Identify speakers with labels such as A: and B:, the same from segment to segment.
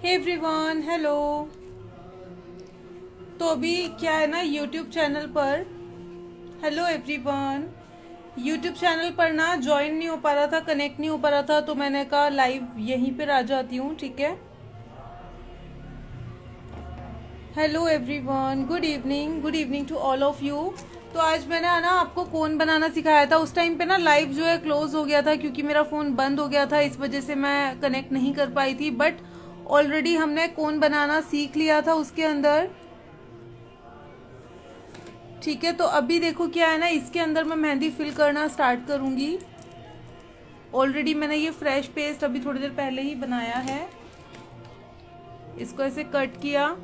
A: Hey everyone, hello. तो अभी क्या है ना, यूट्यूब चैनल पर, हेलो एवरीवन, यूट्यूब चैनल पर ना ज्वाइन नहीं हो पा रहा था, कनेक्ट नहीं हो पा रहा था, तो मैंने कहा लाइव यहीं पर आ जाती हूँ। ठीक है। Hello everyone, good evening to all of you. तो आज मैंने ना आपको कोन बनाना सिखाया था। उस टाइम पे ना लाइव जो है क्लोज हो गया था क्योंकि मेरा फोन बंद हो गया था, इस वजह से मैं कनेक्ट नहीं कर पाई थी। बट ऑलरेडी हमने कोन बनाना सीख लिया था उसके अंदर। ठीक है। तो अभी देखो क्या है ना, इसके अंदर मैं मेहंदी फिल करना स्टार्ट करूंगी। ऑलरेडी मैंने ये फ्रेश पेस्ट अभी थोड़ी देर पहले ही बनाया है। इसको ऐसे कट किया।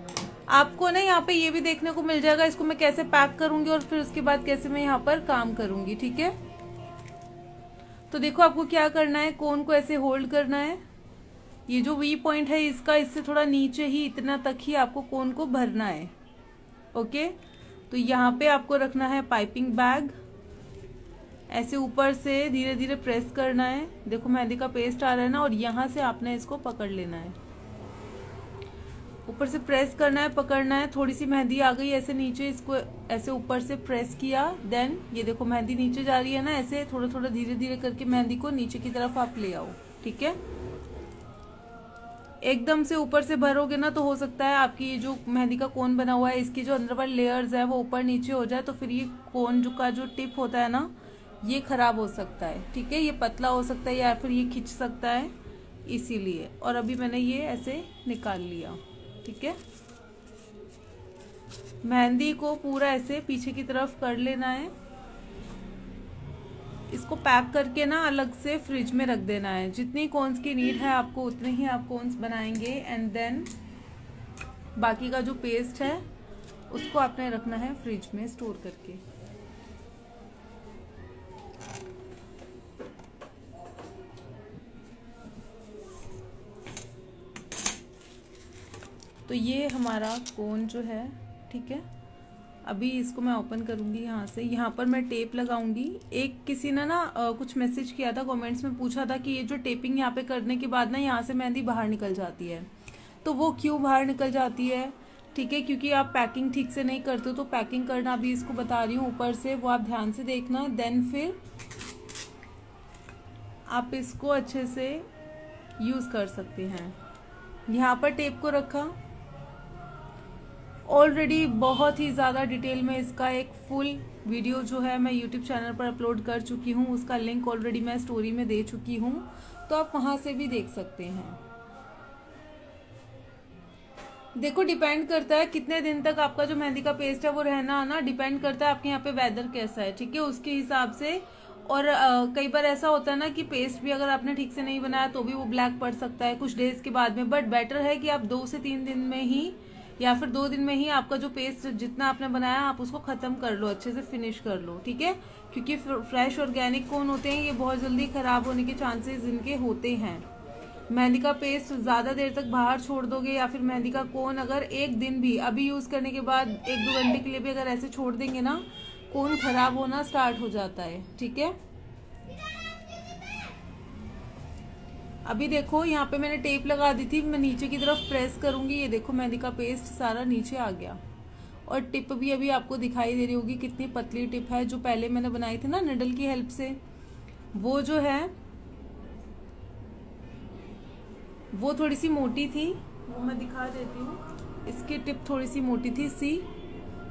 A: आपको ना यहाँ पे ये भी देखने को मिल जाएगा इसको मैं कैसे पैक करूंगी और फिर उसके बाद कैसे मैं यहाँ पर काम करूंगी। ठीक है। तो देखो आपको क्या करना है, कोन को ऐसे होल्ड करना है। ये जो वी पॉइंट है इसका, इससे थोड़ा नीचे ही, इतना तक ही आपको कोन को भरना है। ओके। तो यहाँ पे आपको रखना है पाइपिंग बैग। ऐसे ऊपर से धीरे धीरे प्रेस करना है। देखो मेहंदी का पेस्ट आ रहा है ना, और यहाँ से आपने इसको पकड़ लेना है। ऊपर से प्रेस करना है, पकड़ना है। थोड़ी सी मेहंदी आ गई ऐसे नीचे, इसको ऐसे ऊपर से प्रेस किया। देन ये देखो मेहंदी नीचे जा रही है ना, ऐसे थोड़ा थोड़ा धीरे धीरे करके मेहंदी को नीचे की तरफ आप ले आओ। ठीक है। एकदम से ऊपर से भरोगे ना तो हो सकता है आपकी ये जो मेहंदी का कोन बना हुआ है, इसकी जो अंदर वाली लेयर्स है वो ऊपर नीचे हो जाए, तो फिर ये कोन का जो टिप होता है ना, ये खराब हो सकता है। ठीक है। ये पतला हो सकता है या फिर ये खिंच सकता है, इसीलिए। और अभी मैंने ये ऐसे निकाल लिया। ठीक है। मेहंदी को पूरा ऐसे पीछे की तरफ कर लेना है। इसको पैक करके ना अलग से फ्रिज में रख देना है। जितनी कोन्स की नीड है आपको उतने ही आप कोन्स बनाएंगे। एंड देन बाकी का जो पेस्ट है उसको आपने रखना है फ्रिज में स्टोर करके। तो ये हमारा कोन जो है, ठीक है। अभी इसको मैं ओपन करूंगी यहाँ से। यहाँ पर मैं टेप लगाऊंगी। एक किसी ने ना कुछ मैसेज किया था, कमेंट्स में पूछा था कि ये जो टेपिंग यहाँ पे करने के बाद ना यहाँ से मेहंदी बाहर निकल जाती है, तो वो क्यों बाहर निकल जाती है। ठीक है। क्योंकि आप पैकिंग ठीक से नहीं करते हो, तो पैकिंग करना अभी इसको बता रही हूँ ऊपर से, वो आप ध्यान से देखना। देन फिर आप इसको अच्छे से यूज कर सकते हैं। यहाँ पर टेप को रखा। ऑलरेडी बहुत ही ज़्यादा डिटेल में इसका एक फुल वीडियो जो है मैं यूट्यूब चैनल पर अपलोड कर चुकी हूँ। उसका लिंक ऑलरेडी मैं स्टोरी में दे चुकी हूँ, तो आप वहां से भी देख सकते हैं। देखो डिपेंड करता है कितने दिन तक आपका जो मेहंदी का पेस्ट है वो रहना आना, डिपेंड करता है आपके यहाँ पे वेदर कैसा है। ठीक है। उसके हिसाब से। और कई बार ऐसा होता है ना कि पेस्ट भी अगर आपने ठीक से नहीं बनाया तो भी वो ब्लैक पड़ सकता है कुछ डेज के बाद में। बट बेटर है कि आप 2 से 3 दिन में ही या फिर 2 दिन में ही आपका जो पेस्ट जितना आपने बनाया आप उसको खत्म कर लो, अच्छे से फिनिश कर लो। ठीक है। क्योंकि फ्रेश ऑर्गेनिक कोन होते हैं, ये बहुत जल्दी खराब होने के चांसेस इनके होते हैं। मेहंदी का पेस्ट ज्यादा देर तक बाहर छोड़ दोगे या फिर मेहंदी का कोन अगर एक दिन भी अभी यूज करने के बाद 1-2 घंटे के लिए भी अगर ऐसे छोड़ देंगे ना, कोन खराब होना स्टार्ट हो जाता है। ठीक है। अभी देखो यहाँ पे मैंने टेप लगा दी थी, मैं नीचे की तरफ प्रेस करूंगी। ये देखो मेहंदी का पेस्ट सारा नीचे आ गया। और टिप भी अभी आपको दिखाई दे रही होगी कितनी पतली टिप है, जो पहले मैंने बनाई थी ना निडल की हेल्प से, वो जो है वो थोड़ी सी मोटी थी। वो मैं दिखा देती हूँ। इसकी टिप थोड़ी सी मोटी थी सी,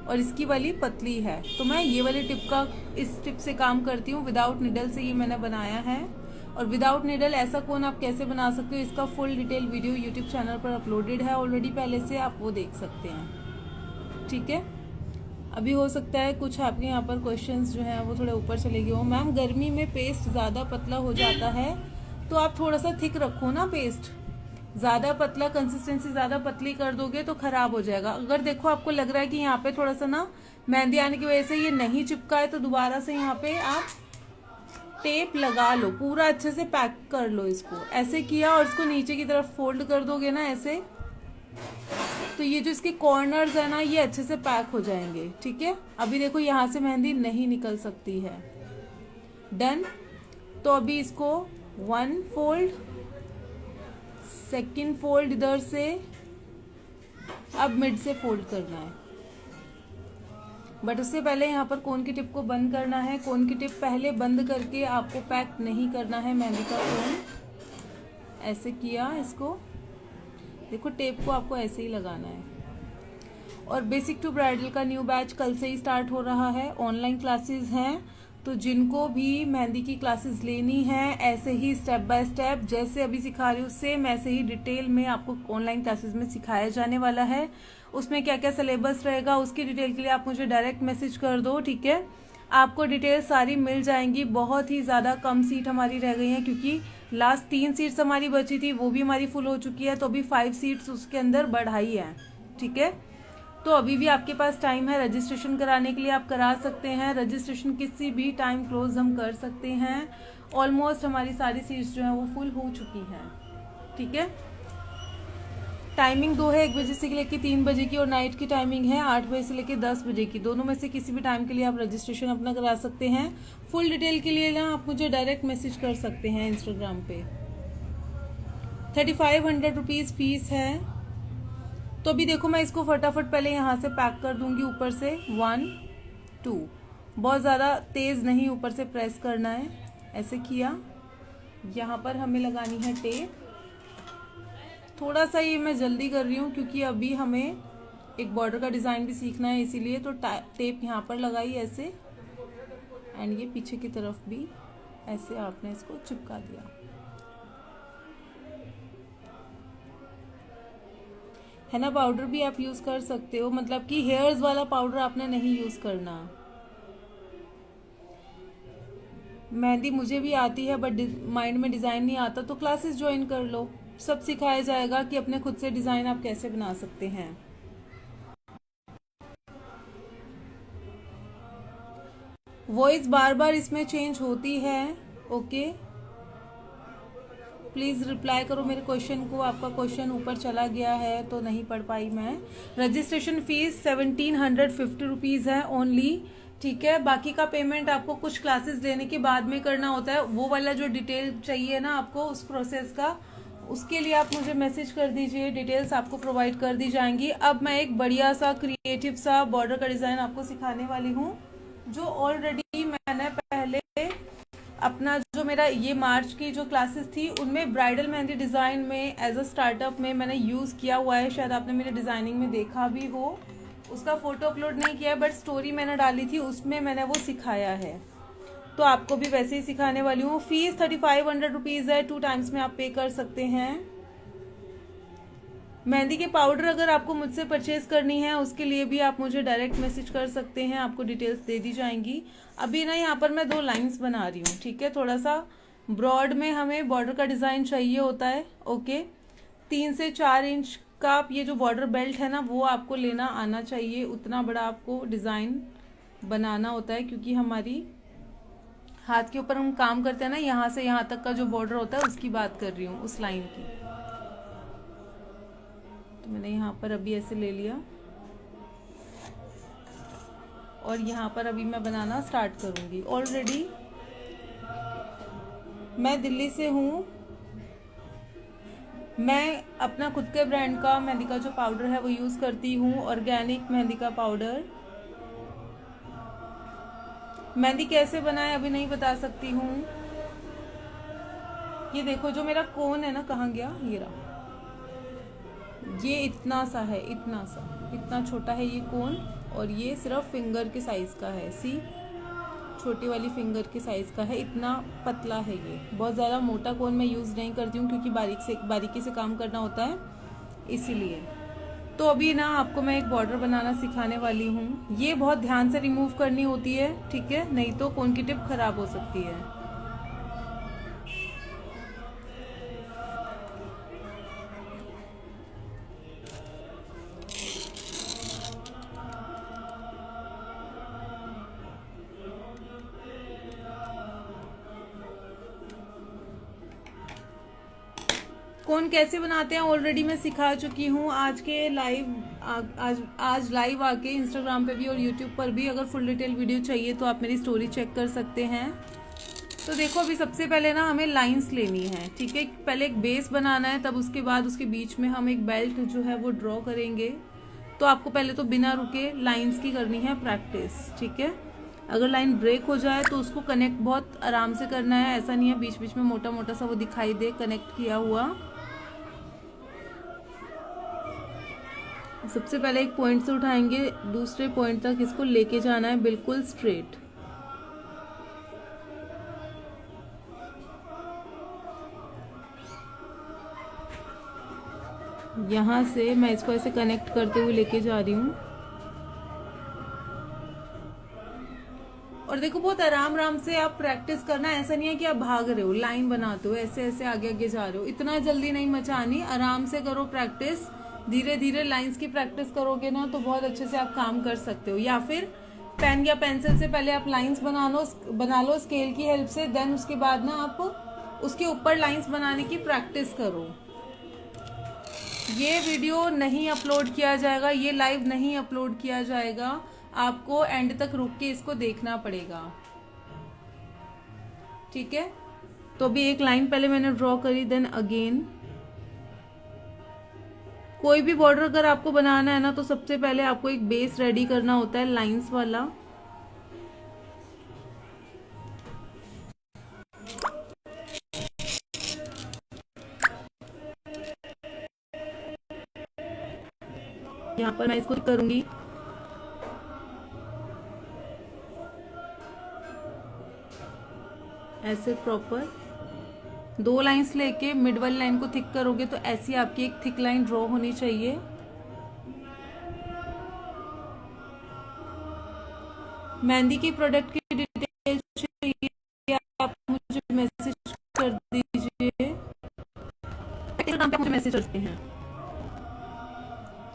A: और इसकी वाली पतली है। तो मैं ये वाली टिप का इस टिप से काम करती हूँ। विदाउट निडल से ये मैंने बनाया है। और विदाउट निडल ऐसा कोन आप कैसे बना सकते हो, इसका full detail video YouTube channel पर अपलोडेड है ऑलरेडी पहले से, आप वो देख सकते हैं। ठीक है। अभी हो सकता है कुछ आपके यहाँ पर क्वेश्चंस जो हैं वो थोड़े ऊपर चले गए हो। मैम गर्मी में पेस्ट ज़्यादा पतला हो जाता है, तो आप थोड़ा सा थिक रखो ना पेस्ट। ज्यादा पतला, कंसिस्टेंसी ज्यादा पतली कर दोगे तो खराब हो जाएगा। अगर देखो आपको लग रहा है कि यहाँ पे थोड़ा सा ना मेहंदी आने की वजह से ये नहीं चिपका है, तो दोबारा से यहाँ पे आप टेप लगा लो, पूरा अच्छे से पैक कर लो इसको। ऐसे किया और इसको नीचे की तरफ फोल्ड कर दोगे ना ऐसे, तो ये जो इसके कॉर्नर्स है ना ये अच्छे से पैक हो जाएंगे। ठीक है। अभी देखो यहाँ से मेहंदी नहीं निकल सकती है। डन। तो अभी इसको 1 फोल्ड, सेकंड फोल्ड इधर से, अब मिड से फोल्ड करना है। बट उससे पहले यहाँ पर कोन की टिप को बंद करना है। कोन की टिप पहले बंद करके आपको पैक नहीं करना है मेहंदी का कोन। ऐसे किया इसको, देखो टेप को आपको ऐसे ही लगाना है। और बेसिक टू ब्राइडल का न्यू बैच कल से ही स्टार्ट हो रहा है। ऑनलाइन क्लासेस हैं, तो जिनको भी मेहंदी की क्लासेस लेनी है ऐसे ही स्टेप बाय स्टेप जैसे अभी सिखा रही हूँ सेम ऐसे ही डिटेल में आपको ऑनलाइन क्लासेस में सिखाया जाने वाला है। उसमें क्या क्या सिलेबस रहेगा उसकी डिटेल के लिए आप मुझे डायरेक्ट मैसेज कर दो, ठीक है। आपको डिटेल सारी मिल जाएंगी। बहुत ही ज़्यादा कम सीट हमारी रह गई हैं क्योंकि लास्ट 3 सीट्स हमारी बची थी, वो भी हमारी फुल हो चुकी है, तो अभी 5 सीट्स उसके अंदर बढ़ाई है, ठीक है। तो अभी भी आपके पास टाइम है रजिस्ट्रेशन कराने के लिए, आप करा सकते हैं। रजिस्ट्रेशन किसी भी टाइम क्लोज हम कर सकते हैं। ऑलमोस्ट हमारी सारी सीट्स जो हैं वो फुल हो चुकी हैं, ठीक है। टाइमिंग 2 है, 1 बजे से लेकर 3 बजे की, और नाइट की टाइमिंग है 8 बजे से लेकर 10 बजे की। दोनों में से किसी भी टाइम के लिए आप रजिस्ट्रेशन अपना करा सकते हैं। फुल डिटेल के लिए ना आप मुझे डायरेक्ट मैसेज कर सकते हैं इंस्टाग्राम पे। 3500 रुपीज़ फीस है। तो अभी देखो मैं इसको फटाफट पहले यहाँ से पैक कर दूंगी ऊपर से। 1 2, बहुत ज़्यादा तेज़ नहीं ऊपर से प्रेस करना है। ऐसे किया, यहाँ पर हमें लगानी है टेप। थोड़ा सा ये मैं जल्दी कर रही हूँ क्योंकि अभी हमें एक बॉर्डर का डिज़ाइन भी सीखना है, इसीलिए तो टेप यहाँ पर लगाई ऐसे, एंड ये पीछे की तरफ भी ऐसे आपने इसको चिपका दिया। हेना पाउडर भी आप यूज़ कर सकते हो, मतलब कि हेयर्स वाला पाउडर आपने नहीं यूज़ करना। मेहंदी मुझे भी आती है बट माइंड में डिज़ाइन नहीं आता, तो क्लासेस ज्वाइन कर लो, सब सिखाया जाएगा कि अपने खुद से डिज़ाइन आप कैसे बना सकते हैं। वॉइस बार बार इसमें चेंज होती है, ओके। प्लीज़ रिप्लाई करो मेरे क्वेश्चन को। आपका क्वेश्चन ऊपर चला गया है तो नहीं पढ़ पाई मैं। रजिस्ट्रेशन फीस 1750 रुपीज़ है ओनली, ठीक है। बाकी का पेमेंट आपको कुछ क्लासेस लेने के बाद में करना होता है। वो वाला जो डिटेल चाहिए ना आपको उस प्रोसेस का, उसके लिए आप मुझे मैसेज कर दीजिए, डिटेल्स आपको प्रोवाइड कर दी जाएंगी। अब मैं एक बढ़िया सा क्रिएटिव सा बॉर्डर का डिज़ाइन आपको सिखाने वाली हूँ, जो ऑलरेडी मैंने पहले अपना जो मेरा ये मार्च की जो क्लासेस थी उनमें ब्राइडल मेहंदी डिज़ाइन में एज अ स्टार्टअप में मैंने यूज़ किया हुआ है। शायद आपने मेरे डिज़ाइनिंग में देखा भी हो, उसका फोटो अपलोड नहीं किया है बट स्टोरी मैंने डाली थी, उसमें मैंने वो सिखाया है। तो आपको भी वैसे ही सिखाने वाली हूँ। फीस 3500 रुपीज़ है, 2 टाइम्स में आप पे कर सकते हैं। मेहंदी के पाउडर अगर आपको मुझसे परचेज करनी है उसके लिए भी आप मुझे डायरेक्ट मैसेज कर सकते हैं, आपको डिटेल्स दे दी जाएंगी। अभी ना यहाँ पर मैं 2 लाइंस बना रही हूँ, ठीक है। थोड़ा सा ब्रॉड में हमें बॉर्डर का डिज़ाइन चाहिए होता है, ओके। 3 से 4 इंच का आप ये जो बॉर्डर बेल्ट है ना वो आपको लेना आना चाहिए। उतना बड़ा आपको डिज़ाइन बनाना होता है क्योंकि हमारी हाथ के ऊपर हम काम करते हैं ना, यहाँ से यहाँ तक का जो बॉर्डर होता है उसकी बात कर रही हूँ, उस लाइन की। तो मैंने यहाँ पर अभी ऐसे ले लिया और यहाँ पर अभी मैं बनाना स्टार्ट करूँगी। ऑलरेडी मैं दिल्ली से हूँ। मैं अपना खुद के ब्रांड का मेहंदी का जो पाउडर है वो यूज़ करती हूँ, ऑर्गेनिक मेहंदी का पाउडर। मेहंदी कैसे बनाए अभी नहीं बता सकती हूँ। ये देखो जो मेरा कोन है ना, कहाँ गया, ये रहा। ये इतना सा है, इतना सा, इतना छोटा है ये कोन, और ये सिर्फ फिंगर के साइज का है। सी छोटी वाली फिंगर के साइज का है, इतना पतला है ये। बहुत ज़्यादा मोटा कोन मैं यूज़ नहीं करती हूँ क्योंकि बारीकी से काम करना होता है, इसीलिए। तो अभी ना आपको मैं एक बॉर्डर बनाना सिखाने वाली हूँ। ये बहुत ध्यान से रिमूव करनी होती है, ठीक है, नहीं तो कोन की टिप खराब हो सकती है। कोन कैसे बनाते हैं ऑलरेडी मैं सिखा चुकी हूँ। आज के लाइव आज लाइव आके इंस्टाग्राम पे भी और यूट्यूब पर भी अगर फुल डिटेल वीडियो चाहिए तो आप मेरी स्टोरी चेक कर सकते हैं। तो देखो अभी सबसे पहले ना हमें लाइंस लेनी है, ठीक है। पहले एक बेस बनाना है, तब उसके बाद उसके बीच में हम एक बेल्ट जो है वो ड्रॉ करेंगे। तो आपको पहले तो बिना रुके लाइंस की करनी है प्रैक्टिस, ठीक है। अगर लाइन ब्रेक हो जाए तो उसको कनेक्ट बहुत आराम से करना है, ऐसा नहीं है बीच बीच में मोटा मोटा सा वो दिखाई दे कनेक्ट किया हुआ। सबसे पहले एक पॉइंट से उठाएंगे, दूसरे पॉइंट तक इसको लेके जाना है बिल्कुल स्ट्रेट। यहाँ से मैं इसको ऐसे कनेक्ट करते हुए लेके जा रही हूँ। और देखो बहुत आराम आराम से आप प्रैक्टिस करना, ऐसा नहीं है कि आप भाग रहे हो, लाइन बनाते हो, ऐसे ऐसे आगे आगे जा रहे हो, इतना जल्दी नहीं मचानी, आराम से करो प्रैक्टिस। धीरे धीरे लाइंस की प्रैक्टिस करोगे ना तो बहुत अच्छे से आप काम कर सकते हो। या फिर पेन या पेंसिल से पहले आप लाइंस बना लो स्केल की हेल्प से, देन उसके बाद ना आप उसके ऊपर लाइंस बनाने की प्रैक्टिस करो। ये वीडियो नहीं अपलोड किया जाएगा, ये लाइव नहीं अपलोड किया जाएगा, आपको एंड तक रुक के इसको देखना पड़ेगा, ठीक है। तो अभी एक लाइन पहले मैंने ड्रॉ करी, देन अगेन। कोई भी बॉर्डर अगर आपको बनाना है ना तो सबसे पहले आपको एक बेस रेडी करना होता है लाइंस वाला। यहाँ पर मैं इसको करूंगी, ऐसे प्रॉपर 2 लाइंस लेके मिड वाली लाइन को थिक करोगे तो ऐसी आपकी एक थिक लाइन ड्रॉ होनी चाहिए। मेहंदी की प्रोडक्ट की डिटेल चाहिए आप मुझे मैसेज कर दीजिए, टेलीग्राम पे मुझे मैसेज करते हैं।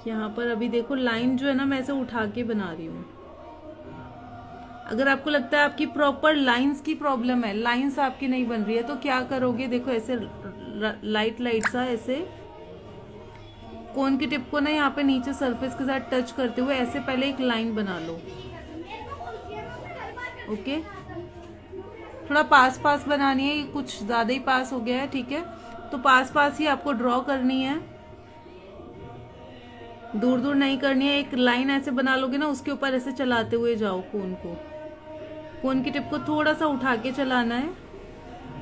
A: यहाँ पर अभी देखो लाइन जो है ना मैं ऐसे उठा के बना रही हूँ। अगर आपको लगता है आपकी प्रॉपर लाइंस की प्रॉब्लम है, लाइंस आपकी नहीं बन रही है, तो क्या करोगे, देखो ऐसे लाइट लाइट सा ऐसे कोन की टिप को ना यहाँ पे नीचे सरफेस के साथ टच करते हुए ऐसे पहले एक लाइन बना लो। ओके, थोड़ा पास पास बनानी है, ये कुछ ज्यादा ही पास हो गया है, ठीक है। तो पास पास ही आपको ड्रॉ करनी है, दूर दूर नहीं करनी है। एक लाइन ऐसे बना लोगे ना, उसके ऊपर ऐसे चलाते हुए जाओ कोन को, कोन की टिप को थोड़ा सा उठा के चलाना है,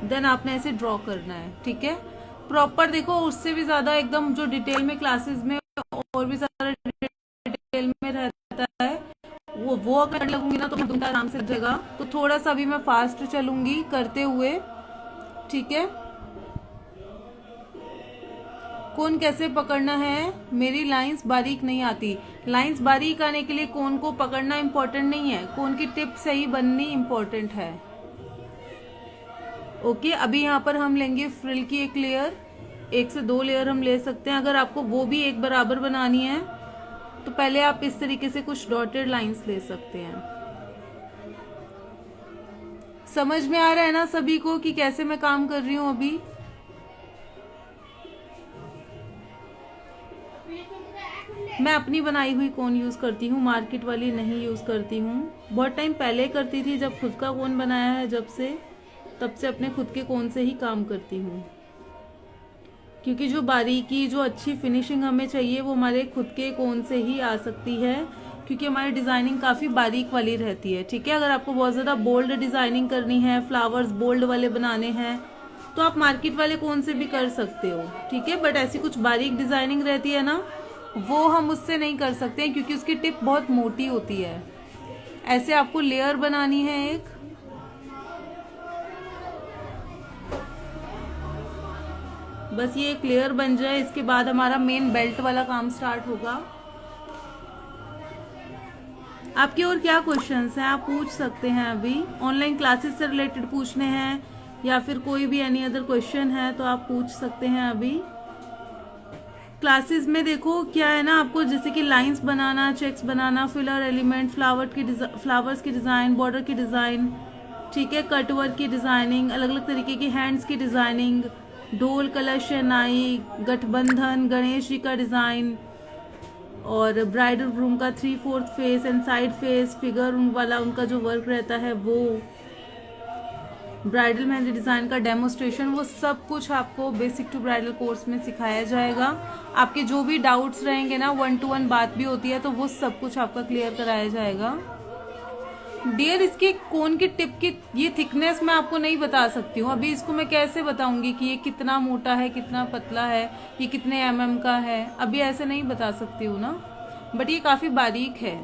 A: देन आपने ऐसे ड्रॉ करना है, ठीक है। प्रॉपर देखो, उससे भी ज्यादा एकदम जो डिटेल में क्लासेस में और भी ज्यादा डिटेल में रहता है, वो अगर लगूंगी ना तो मैं आराम से जगह, तो थोड़ा सा भी मैं फास्ट चलूंगी करते हुए, ठीक है। कोन कैसे पकड़ना है, मेरी लाइंस बारीक नहीं आती। लाइंस बारीक आने के लिए कोन को पकड़ना इंपॉर्टेंट नहीं है, कोन की टिप सही बननी इंपॉर्टेंट है। ओके, अभी यहाँ पर हम लेंगे फ्रिल की एक लेयर, 1 से 2 लेयर हम ले सकते हैं। अगर आपको वो भी एक बराबर बनानी है तो पहले आप इस तरीके से कुछ डॉटेड लाइंस ले सकते हैं। समझ में आ रहा है ना सभी को कि कैसे मैं काम कर रही हूँ अभी? मैं अपनी बनाई हुई कोन यूज करती हूँ, मार्केट वाली नहीं यूज करती हूँ। बहुत टाइम पहले करती थी, जब खुद का कोन बनाया है जब से, तब से अपने खुद के कोन से ही काम करती हूँ। क्योंकि जो बारीकी, जो अच्छी फिनिशिंग हमें चाहिए वो हमारे खुद के कोन से ही आ सकती है, क्योंकि हमारी डिजाइनिंग काफी बारीक वाली रहती है, ठीक है। अगर आपको बहुत ज्यादा बोल्ड डिजाइनिंग करनी है, फ्लावर्स बोल्ड वाले बनाने हैं, तो आप मार्केट वाले कोन से भी कर सकते हो, ठीक है। बट ऐसी कुछ बारीक डिजाइनिंग रहती है ना, वो हम उससे नहीं कर सकते हैं, क्योंकि उसकी टिप बहुत मोटी होती है। ऐसे आपको लेयर बनानी है एक, बस ये एक लेयर बन जाए, इसके बाद हमारा मेन बेल्ट वाला काम स्टार्ट होगा। आपके और क्या क्वेश्चंस हैं, आप पूछ सकते हैं। अभी ऑनलाइन क्लासेस से रिलेटेड पूछने हैं या फिर कोई भी एनी अदर क्वेश्चन है तो आप पूछ सकते हैं। अभी क्लासेस में देखो क्या है ना, आपको जैसे कि लाइंस बनाना, चेक्स बनाना, फिलर एलिमेंट, फ्लावर्स की डिजाइन, बॉर्डर की डिजाइन, ठीक है, कटवर्क की डिजाइनिंग, अलग अलग तरीके की हैंड्स की डिजाइनिंग, ढोल, कलश, शहनाई, गठबंधन, गणेश जी का डिजाइन, और ब्राइडल ग्रूम का 3/4 face and side face, figure वाला उनका जो वर्क रहता है वो, ब्राइडल मेहंदी डिज़ाइन का डेमोस्ट्रेशन, वो सब कुछ आपको बेसिक टू ब्राइडल कोर्स में सिखाया जाएगा। आपके जो भी डाउट्स रहेंगे ना, 1 to 1 बात भी होती है, तो वो सब कुछ आपका क्लियर कराया जाएगा। डियर, इसके कोन की टिप की ये थिकनेस मैं आपको नहीं बता सकती हूँ। अभी इसको मैं कैसे बताऊंगी कि ये कितना मोटा है, कितना पतला है, ये कितने mm का है, अभी ऐसे नहीं बता सकती हूँ ना, बट ये काफी बारीक है।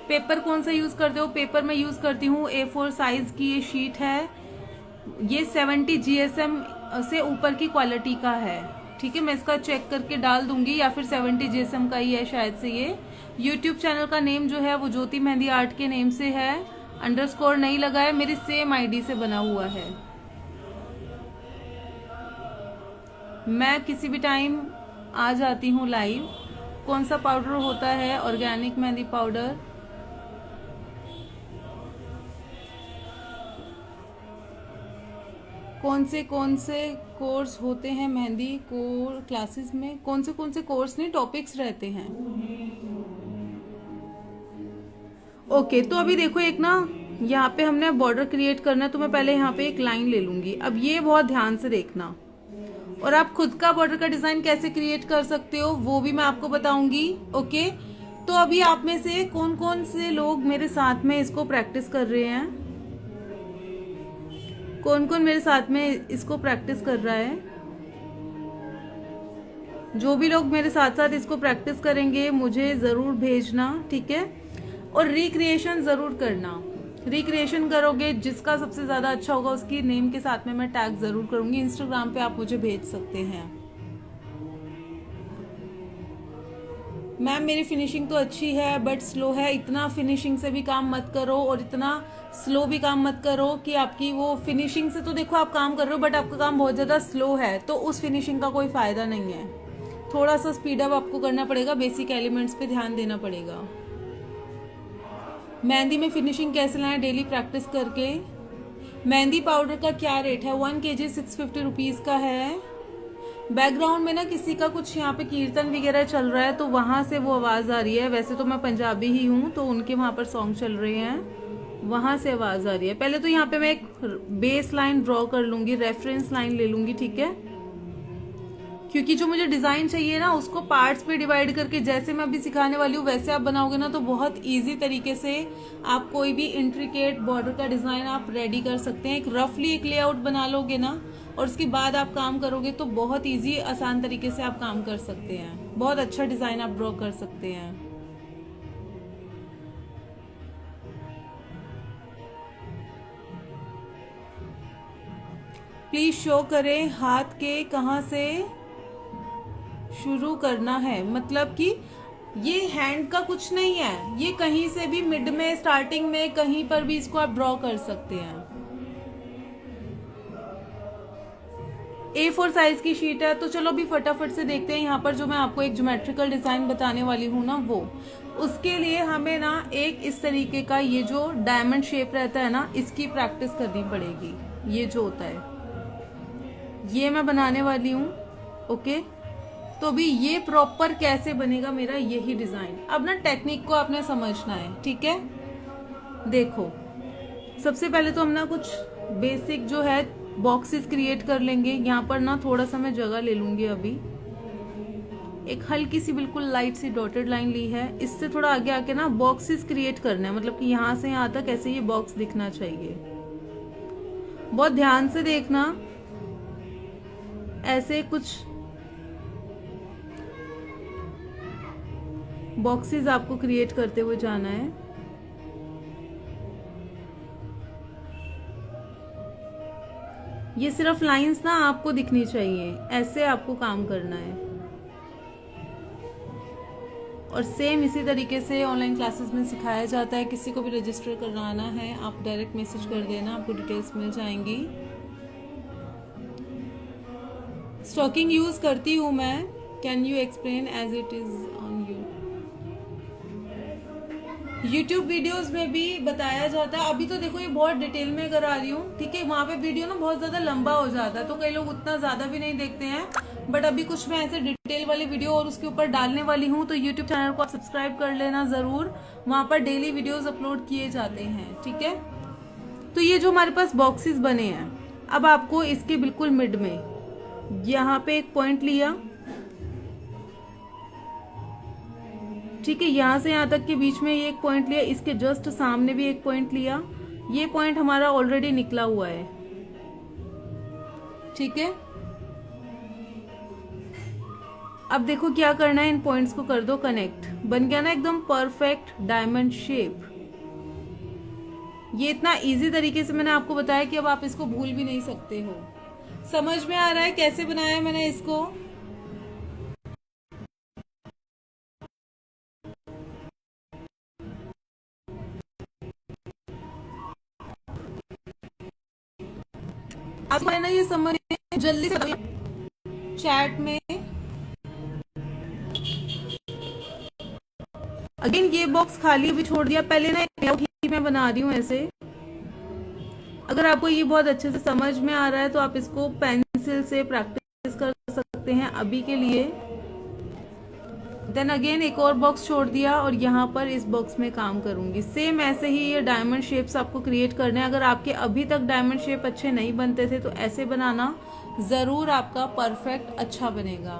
A: पेपर कौन सा यूज करते हो? पेपर मैं यूज करती हूँ A4 साइज की ये शीट है। ये 70 GSM से ऊपर की क्वालिटी का है, ठीक है। मैं इसका चेक करके डाल दूंगी, या फिर 70 GSM का ही है शायद से। ये यूट्यूब चैनल का नेम जो है वो ज्योति मेहंदी आर्ट के नेम से है, अंडरस्कोर नहीं लगा है, मेरी सेम आईडी से बना हुआ है। मैं किसी भी टाइम आ जाती हूँ लाइव। कौन सा पाउडर होता है? Organic mehndi powder. कौन से कोर्स होते हैं मेहंदी क्लासेस में? कौन से कोर्स नहीं, टॉपिक्स रहते हैं। ओके, तो अभी देखो, एक ना यहाँ पे हमने बॉर्डर क्रिएट करना है, तो मैं पहले यहाँ पे एक लाइन ले लूंगी। अब ये बहुत ध्यान से देखना, और आप खुद का बॉर्डर का डिजाइन कैसे क्रिएट कर सकते हो वो भी मैं आपको बताऊंगी। ओके, तो अभी आप में से कौन से लोग मेरे साथ में इसको प्रैक्टिस कर रहे हैं? कौन मेरे साथ में इसको प्रैक्टिस कर रहा है? जो भी लोग मेरे साथ साथ इसको प्रैक्टिस करेंगे मुझे जरूर भेजना, ठीक है। और रिक्रिएशन जरूर करना। रिक्रिएशन करोगे, जिसका सबसे ज्यादा अच्छा होगा उसकी नेम के साथ में मैं टैग जरूर करूंगी। इंस्टाग्राम पे आप मुझे भेज सकते हैं। मैम मेरी फिनिशिंग तो अच्छी है बट स्लो है। इतना फिनिशिंग से भी काम मत करो और इतना स्लो भी काम मत करो कि आपकी वो फिनिशिंग से, तो देखो आप काम कर रहे हो बट आपका काम बहुत ज्यादा स्लो है, तो उस फिनिशिंग का कोई फायदा नहीं है। थोड़ा सा स्पीड अप आपको करना पड़ेगा, बेसिक एलिमेंट्स पे ध्यान देना पड़ेगा। मेहंदी में फिनिशिंग कैसे लाएं? डेली प्रैक्टिस करके। मेहंदी पाउडर का क्या रेट है? 1 kg 650 रुपीज का है। बैकग्राउंड में ना किसी का कुछ यहाँ पे कीर्तन वगैरह चल रहा है, तो वहां से वो आवाज आ रही है। वैसे तो मैं पंजाबी ही हूँ, तो उनके वहां पर सॉन्ग चल रहे हैं, वहां से आवाज आ रही है। पहले तो यहाँ पे मैं एक बेस लाइन ड्रॉ कर लूंगी, रेफरेंस लाइन ले लूंगी, ठीक है। क्योंकि जो मुझे डिजाइन चाहिए ना उसको पार्ट्स पे डिवाइड करके, जैसे मैं अभी सिखाने वाली हूँ वैसे आप बनाओगे ना, तो बहुत इजी तरीके से आप कोई भी इंट्रिकेट बॉर्डर का डिजाइन आप रेडी कर सकते हैं। एक रफली एक लेआउट बना लोगे ना, और उसके बाद आप काम करोगे तो बहुत इजी आसान तरीके से आप काम कर सकते हैं। बहुत अच्छा डिजाइन आप ड्रॉ कर सकते हैं। प्लीज शो करें हाथ के कहाँ से शुरू करना है। मतलब कि ये हैंड का कुछ नहीं है, ये कहीं से भी मिड में, स्टार्टिंग में, कहीं पर भी इसको आप ड्रॉ कर सकते हैं। A4 साइज की शीट है, तो चलो अभी फटाफट से देखते हैं। यहाँ पर जो मैं आपको एक ज्योमेट्रिकल डिजाइन बताने वाली हूँ ना, वो उसके लिए हमें ना एक इस तरीके का ये जो डायमंड शेप रहता है ना, इसकी प्रैक्टिस करनी पड़ेगी। ये जो होता है ये मैं बनाने वाली हूँ। ओके, तो अभी ये प्रॉपर कैसे बनेगा मेरा यही डिजाइन। अब ना टेक्निक को आपने समझना है, ठीक है। देखो, सबसे पहले तो हम ना कुछ बेसिक जो है बॉक्सेस क्रिएट कर लेंगे। यहाँ पर ना थोड़ा सा मैं जगह ले लूंगी। अभी एक हल्की सी बिल्कुल लाइट सी डॉटेड लाइन ली है। इससे थोड़ा आगे आके ना बॉक्सेस क्रिएट करना है, मतलब कि यहाँ से यहाँ तक ऐसे ये बॉक्स दिखना चाहिए। बहुत ध्यान से देखना, ऐसे कुछ बॉक्सेस आपको क्रिएट करते हुए जाना है। ये सिर्फ लाइंस ना आपको दिखनी चाहिए, ऐसे आपको काम करना है। और सेम इसी तरीके से ऑनलाइन क्लासेस में सिखाया जाता है। किसी को भी रजिस्टर करवाना है आप डायरेक्ट मैसेज कर देना, आपको डिटेल्स मिल जाएंगी। स्टॉकिंग यूज करती हूँ मैं। Can you explain as it is on you? YouTube videos में भी बताया जाता है। अभी तो देखो ये बहुत डिटेल में करा रही हूँ, ठीक है। वहां पे वीडियो ना बहुत ज्यादा लंबा हो जाता है, तो कई लोग उतना ज्यादा भी नहीं देखते हैं। बट अभी कुछ मैं ऐसे डिटेल वाली वीडियो और उसके ऊपर डालने वाली हूँ, तो यूट्यूब चैनल को आप सब्सक्राइब कर लेना जरूर। वहां पर डेली वीडियोस अपलोड किए जाते हैं, ठीक है। तो ये जो हमारे पास बॉक्सेस बने हैं, अब आपको इसके बिल्कुल मिड में यहाँ पे एक पॉइंट लिया, ठीक है, यहाँ से यहाँ तक के बीच में ये एक पॉइंट लिया, इसके जस्ट सामने भी एक पॉइंट लिया, ये पॉइंट हमारा ऑलरेडी निकला हुआ है, ठीक है। अब देखो क्या करना है, इन पॉइंट्स को कर दो कनेक्ट, बन गया ना एकदम परफेक्ट डायमंड शेप। ये इतना इजी तरीके से मैंने आपको बताया कि अब आप इसको भूल भी नहीं सकते हो। समझ में आ रहा है कैसे बनाया मैंने इसको? आपको है ना ये समझ में? जल्दी से चैट में। अगेन ये बॉक्स खाली अभी छोड़ दिया, पहले ना एक मैं बना रही हूँ ऐसे। अगर आपको ये बहुत अच्छे से समझ में आ रहा है तो आप इसको पेंसिल से प्रैक्टिस कर सकते हैं अभी के लिए। देन अगेन एक और बॉक्स छोड़ दिया और यहाँ पर इस बॉक्स में काम करूंगी। सेम ऐसे ही ये डायमंड शेप्स आपको क्रिएट करने हैं। अगर आपके अभी तक डायमंड शेप अच्छे नहीं बनते थे तो ऐसे बनाना, जरूर आपका परफेक्ट अच्छा बनेगा।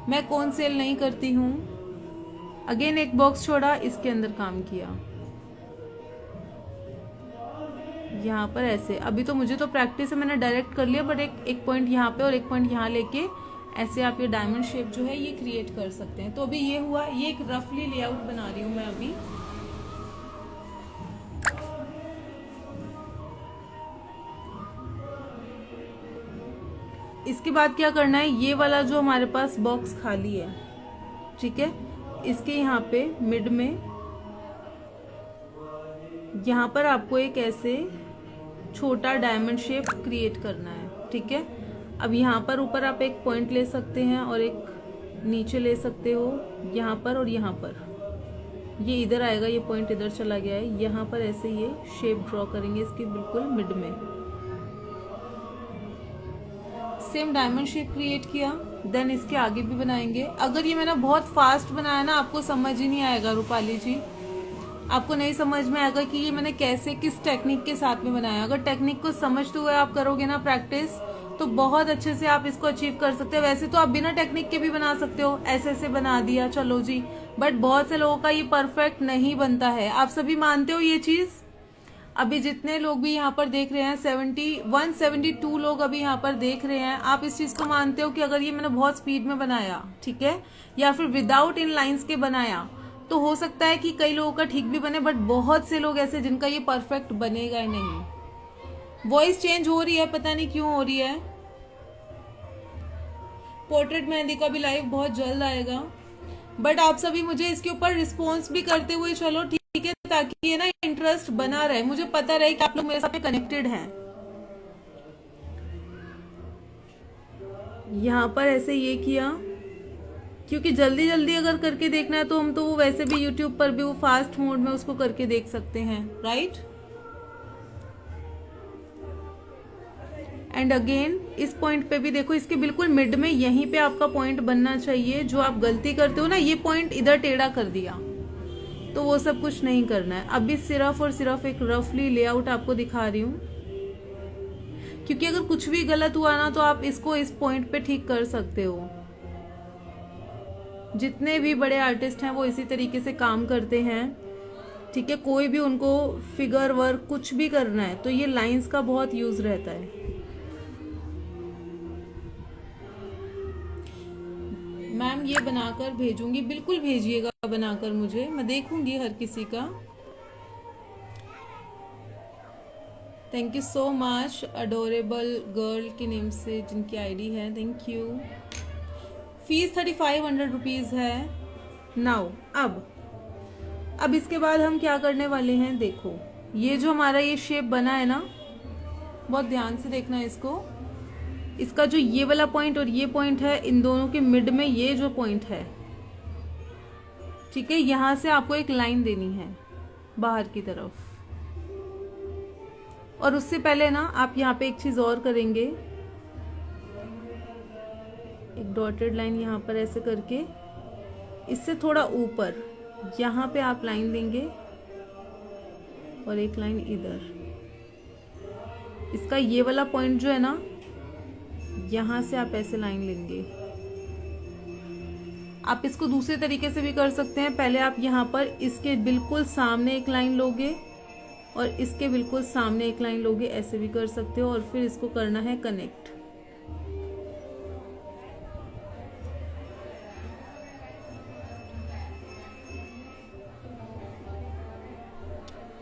A: मैं कौन सेल नहीं करती हूँ। अगेन एक बॉक्स छोड़ा, इसके अंदर काम किया, यहाँ पर ऐसे। अभी तो मुझे तो प्रैक्टिस है, मैंने डायरेक्ट कर लिया, बट एक पॉइंट यहाँ पे और एक पॉइंट यहाँ लेके ऐसे आप ये डायमंड शेप जो है ये क्रिएट कर सकते हैं। तो अभी ये हुआ, ये एक रफली लेआउट बना रही हूँ मैं अभी। इसके बाद क्या करना है, ये वाला जो हमारे पास बॉक्स खाली है, ठीक है, इसके यहाँ पे मिड में यहाँ पर आपको एक ऐसे छोटा डायमंड शेप क्रिएट करना है, ठीक है। अब यहाँ पर ऊपर आप एक पॉइंट ले सकते हैं और एक नीचे ले सकते हो, यहाँ पर और यहाँ पर। ये इधर आएगा, ये पॉइंट इधर चला गया है, यहाँ पर ऐसे ये शेप ड्रॉ करेंगे इसके बिल्कुल मिड में। सेम डायमंड शेप क्रिएट किया, देन इसके आगे भी बनाएंगे। अगर ये मैंने बहुत फास्ट बनाया ना, आपको समझ ही नहीं आएगा रूपाली जी, आपको नहीं समझ में आएगा कि ये मैंने कैसे किस टेक्निक के साथ में बनाया। अगर टेक्निक को समझते हुए आप करोगे ना प्रैक्टिस, तो बहुत अच्छे से आप इसको अचीव कर सकते हो। वैसे तो आप बिना टेक्निक के भी बना सकते हो, ऐसे ऐसे बना दिया चलो जी, बट बहुत से लोगों का ये परफेक्ट नहीं बनता है। आप सभी मानते हो ये चीज? अभी जितने लोग भी यहाँ पर देख रहे हैं, 172 लोग अभी यहाँ पर देख रहे हैं, आप इस चीज को मानते हो कि अगर ये मैंने बहुत स्पीड में बनाया, ठीक है, या फिर विदाउट इन लाइंस के बनाया, तो हो सकता है कि कई लोगों का ठीक भी बने, बट बहुत से लोग ऐसे जिनका ये परफेक्ट बनेगा ही नहीं। वॉइस चेंज हो रही है, पता नहीं क्यों हो रही है। पोर्ट्रेट मेहंदी का भी लाइव बहुत जल्द आएगा, बट आप सभी मुझे इसके ऊपर रिस्पॉन्स भी करते हुए चलो, ठीक है, ताकि ये ना इंटरेस्ट बना रहे, मुझे पता रहे कि आप लोग मेरे साथ कनेक्टेड हैं। यहाँ पर ऐसे ये किया, क्योंकि जल्दी जल्दी अगर करके देखना है तो हम तो वो वैसे भी यूट्यूब पर भी वो फास्ट मोड में उसको करके देख सकते हैं, राइट। एंड अगेन इस पॉइंट पे भी देखो, इसके बिल्कुल मिड में यहीं पे आपका पॉइंट बनना चाहिए। जो आप गलती करते हो ना, ये पॉइंट इधर टेढ़ा कर दिया, तो वो सब कुछ नहीं करना है। अभी सिर्फ और सिर्फ एक रफली लेआउट आपको दिखा रही हूँ, क्योंकि अगर कुछ भी गलत हुआ ना तो आप इसको इस पॉइंट पे ठीक कर सकते हो। जितने भी बड़े आर्टिस्ट हैं वो इसी तरीके से काम करते हैं, ठीक है। कोई भी उनको फिगर वर्क कुछ भी करना है तो ये लाइंस का बहुत यूज रहता है। मैम ये बनाकर भेजूंगी, बिल्कुल भेजिएगा बनाकर मुझे, मैं देखूंगी हर किसी का। Thank you so much adorable girl के नेम से जिनकी आईडी है, थैंक यू। फीस 3500 रुपीज है। नाउ अब इसके बाद हम क्या करने वाले हैं, देखो ये जो हमारा ये शेप बना है ना, बहुत ध्यान से देखना है इसको। इसका जो ये वाला पॉइंट और ये पॉइंट है, इन दोनों के मिड में ये जो पॉइंट है, ठीक है, यहां से आपको एक लाइन देनी है बाहर की तरफ। और उससे पहले ना आप यहाँ पे एक चीज और करेंगे, एक डॉटेड लाइन यहाँ पर ऐसे करके, इससे थोड़ा ऊपर यहाँ पे आप लाइन देंगे, और एक लाइन इधर। इसका ये वाला पॉइंट जो है ना, यहां से आप ऐसे लाइन लेंगे। आप इसको दूसरे तरीके से भी कर सकते हैं। पहले आप यहाँ पर इसके बिल्कुल सामने एक लाइन लोगे और इसके बिल्कुल सामने एक लाइन लोगे, ऐसे भी कर सकते हो। और फिर इसको करना है कनेक्ट।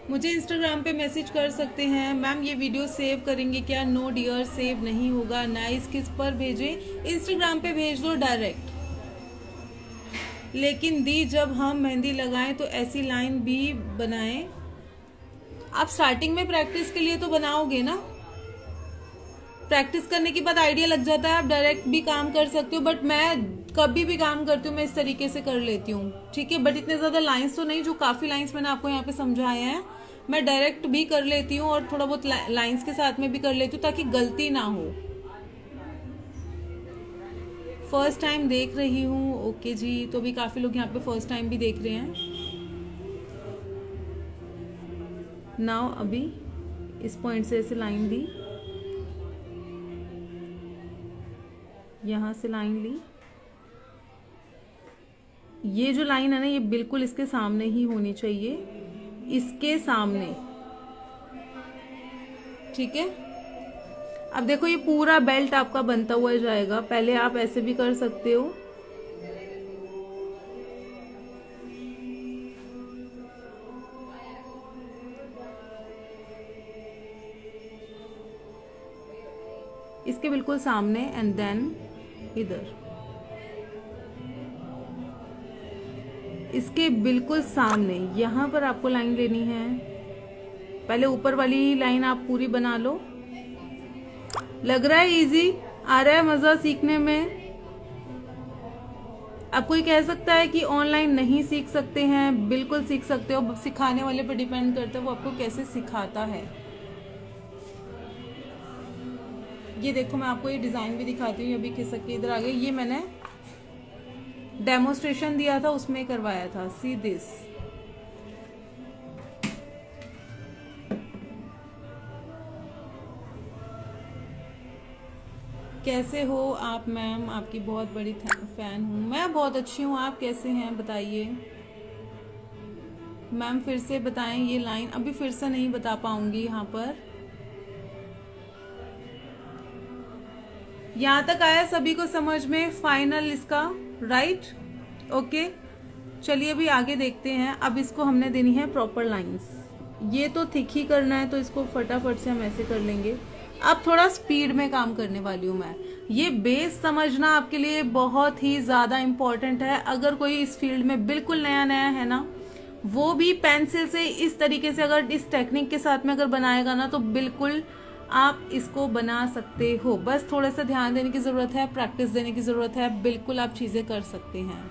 A: मुझे इंस्टाग्राम पे मैसेज कर सकते हैं, मैम ये वीडियो सेव करेंगे क्या? नो डियर, सेव नहीं होगा। नाइस किस पर भेजें? इंस्टाग्राम पे भेज दो डायरेक्ट। लेकिन दी जब हम मेहंदी लगाएं तो ऐसी लाइन भी बनाएं। आप स्टार्टिंग में प्रैक्टिस के लिए तो बनाओगे ना, प्रैक्टिस करने के बाद आइडिया लग जाता है, आप डायरेक्ट भी काम कर सकते हो। बट मैं कभी भी काम करती हूँ मैं इस तरीके से कर लेती हूँ, ठीक है। बट इतने ज्यादा लाइंस तो नहीं, जो काफी लाइंस मैंने आपको यहाँ पे समझाए हैं मैं डायरेक्ट भी कर लेती हूँ और थोड़ा बहुत लाइंस के साथ में भी कर लेती हूँ ताकि गलती ना हो। फर्स्ट टाइम देख रही हूँ, ओके जी। तो भी काफी लोग यहाँ पे फर्स्ट टाइम भी देख रहे हैं। नाउ अभी इस पॉइंट से ऐसे लाइन दी, यहां से लाइन ली। ये जो लाइन है ना, ये बिल्कुल इसके सामने ही होनी चाहिए, इसके सामने, ठीक है। अब देखो ये पूरा बेल्ट आपका बनता हुआ जाएगा। पहले आप ऐसे भी कर सकते हो, इसके बिल्कुल सामने एंड देन इधर, इसके बिल्कुल सामने यहां पर आपको लाइन लेनी है। पहले ऊपर वाली लाइन आप पूरी बना लो। लग रहा है इजी? आ रहा है मजा सीखने में? अब कोई कह सकता है कि ऑनलाइन नहीं सीख सकते हैं, बिल्कुल सीख सकते हो। सिखाने वाले पर डिपेंड करता है वो आपको कैसे सिखाता है। ये देखो मैं आपको ये डिजाइन भी दिखाती हूँ, अभी खिसक के इधर आ गई। ये मैंने डेमोस्ट्रेशन दिया था उसमें करवाया था। सी दिस, कैसे हो आप मैम? आपकी बहुत बड़ी फैन हूँ। मैं बहुत अच्छी हूँ, आप कैसे हैं बताइए मैम। फिर से बताएं ये लाइन, अभी फिर से नहीं बता पाऊंगी। यहाँ पर यहाँ तक आया सभी को समझ में? फाइनल इसका राइट, ओके। चलिए अभी आगे देखते हैं। अब इसको हमने देनी है प्रॉपर लाइंस। ये तो थिक ही करना है तो इसको फटाफट से हम ऐसे कर लेंगे। अब थोड़ा स्पीड में काम करने वाली हूँ मैं। ये बेस समझना आपके लिए बहुत ही ज्यादा इम्पोर्टेंट है। अगर कोई इस फील्ड में बिल्कुल नया नया है ना, वो भी पेंसिल से इस तरीके से अगर इस टेक्निक के साथ में अगर बनाएगा ना, तो बिल्कुल आप इसको बना सकते हो। बस थोड़ा सा ध्यान देने की जरूरत है, प्रैक्टिस देने की जरूरत है, बिल्कुल आप चीजें कर सकते हैं।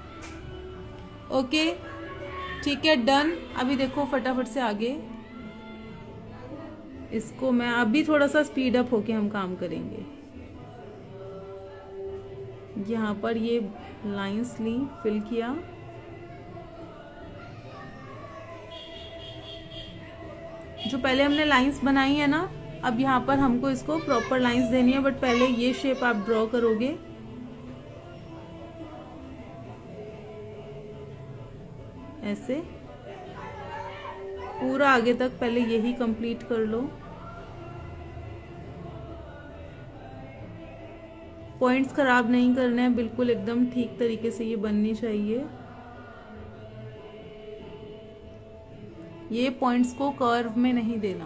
A: ओके ठीक है, डन। अभी देखो फटाफट से आगे इसको मैं अभी थोड़ा सा स्पीड अप होके हम काम करेंगे। यहाँ पर ये लाइंस ली, फिल किया, जो पहले हमने लाइंस बनाई है ना, अब यहाँ पर हमको इसको प्रॉपर लाइंस देनी है। बट पहले ये शेप आप ड्रॉ करोगे, ऐसे पूरा आगे तक पहले यही कंप्लीट कर लो। पॉइंट्स खराब नहीं करने हैं, बिल्कुल एकदम ठीक तरीके से ये बननी चाहिए। ये पॉइंट्स को कर्व में नहीं देना।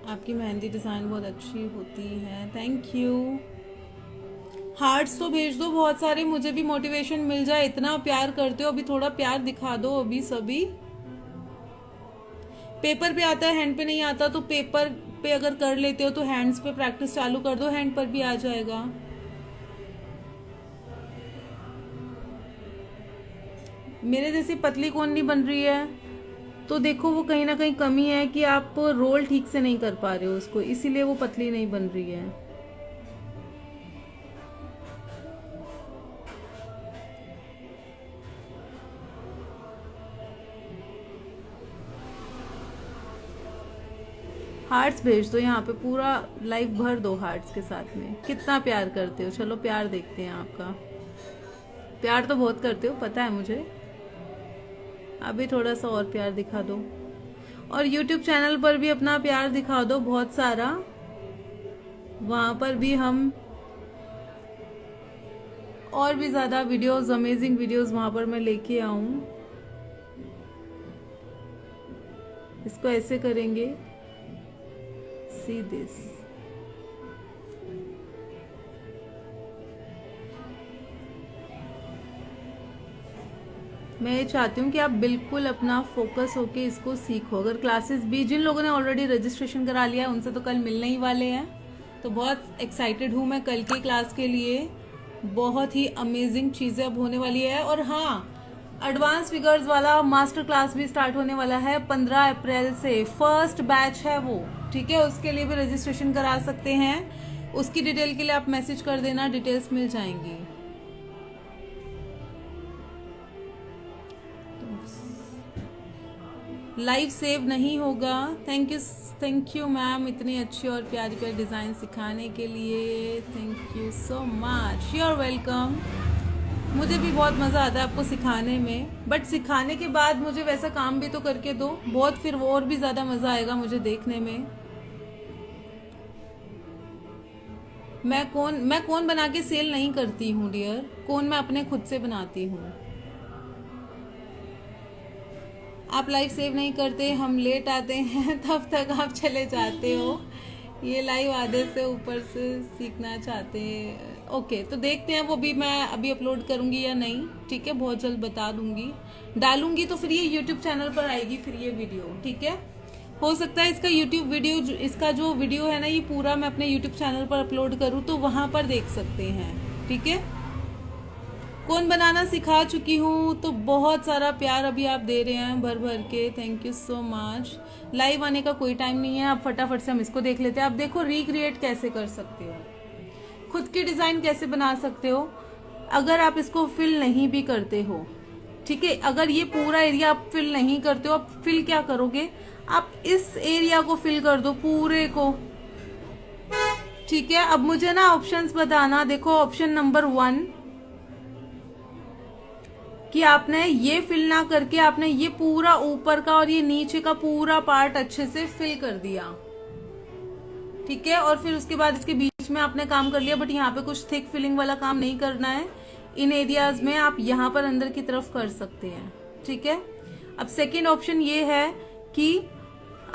A: आपकी मेहंदी डिजाइन बहुत अच्छी होती है, थैंक यू। हार्ट्स तो भेज दो बहुत सारे, मुझे भी मोटिवेशन मिल जाए। इतना प्यार करते हो, अभी थोड़ा प्यार दिखा दो। अभी सभी पेपर पे आता है, हैंड पे नहीं आता, तो पेपर पे अगर कर लेते हो तो हैंड्स पे प्रैक्टिस चालू कर दो, हैंड पर भी आ जाएगा। मेरे जैसी पतली कौन नहीं बन रही है? तो देखो वो कहीं ना कहीं कमी है कि आप रोल ठीक से नहीं कर पा रहे हो उसको, इसीलिए वो पतली नहीं बन रही है। हार्ट्स भेज दो यहाँ पे, पूरा लाइफ भर दो हार्ट्स के साथ में। कितना प्यार करते हो, चलो प्यार देखते हैं आपका। प्यार तो बहुत करते हो, पता है मुझे। अभी थोड़ा सा और प्यार दिखा दो, और YouTube चैनल पर भी अपना प्यार दिखा दो बहुत सारा। वहां पर भी हम और भी ज्यादा वीडियोस, अमेजिंग वीडियोस वहां पर मैं लेके आऊं। इसको ऐसे करेंगे, सी दिस। मैं ये चाहती हूँ कि आप बिल्कुल अपना फोकस होके इसको सीखो। अगर क्लासेस भी, जिन लोगों ने ऑलरेडी रजिस्ट्रेशन करा लिया है उनसे तो कल मिलने ही वाले हैं, तो बहुत एक्साइटेड हूँ मैं कल की क्लास के लिए। बहुत ही अमेजिंग चीज़ें अब होने वाली है। और हाँ, एडवांस फिगर्स वाला मास्टर क्लास भी स्टार्ट होने वाला है 15 अप्रैल से। फर्स्ट बैच है वो, ठीक है। उसके लिए भी रजिस्ट्रेशन करा सकते हैं। उसकी डिटेल के लिए आप मैसेज कर देना, डिटेल्स मिल जाएंगी। लाइव सेव नहीं होगा। थैंक यू मैम, इतनी अच्छी और प्यारी प्यारी डिज़ाइन सिखाने के लिए। Thank you so much, you are welcome. मुझे भी बहुत मज़ा आता है आपको सिखाने में, बट सिखाने के बाद मुझे वैसा काम भी तो करके दो बहुत, फिर वो और भी ज़्यादा मज़ा आएगा मुझे देखने में। मैं कोन बना के सेल नहीं करती हूँ डियर, कोन मैं अपने खुद से बनाती हूँ। आप लाइव सेव नहीं करते, हम लेट आते हैं तब तक आप चले जाते हो। ये लाइव आधे से ऊपर से सीखना चाहते हैं। ओके, तो देखते हैं वो भी मैं अभी अपलोड करूंगी या नहीं, ठीक है। बहुत जल्द बता दूंगी, डालूंगी तो फिर ये यूट्यूब चैनल पर आएगी फिर ये वीडियो, ठीक है। हो सकता है इसका यूट्यूब वीडियो, इसका जो वीडियो है ना, ये पूरा मैं अपने यूट्यूब चैनल पर अपलोड करूँ तो वहां पर देख सकते हैं, ठीक है। कौन बनाना सिखा चुकी हूँ, तो बहुत सारा प्यार अभी आप दे रहे हैं भर भर के। Thank you so much. Live आने का कोई टाइम नहीं है, आप फटाफट से हम इसको देख लेते हैं। आप देखो रिक्रिएट कैसे कर सकते हो, खुद की डिजाइन कैसे बना सकते हो अगर आप इसको फिल नहीं भी करते हो, ठीक है। अगर ये पूरा एरिया आप फिल नहीं करते हो, आप फिल क्या करोगे, आप इस एरिया को फिल कर दो पूरे को, ठीक है। अब मुझे ना ऑप्शंस बताना। देखो ऑप्शन नंबर 1 कि आपने ये फिल ना करके आपने ये पूरा ऊपर का और ये नीचे का पूरा पार्ट अच्छे से फिल कर दिया, ठीक है। और फिर उसके बाद इसके बीच में आपने काम कर लिया, बट यहाँ पे कुछ थिक फिलिंग वाला काम नहीं करना है। इन एरियाज में आप यहाँ पर अंदर की तरफ कर सकते हैं, ठीक है। अब सेकेंड ऑप्शन ये है कि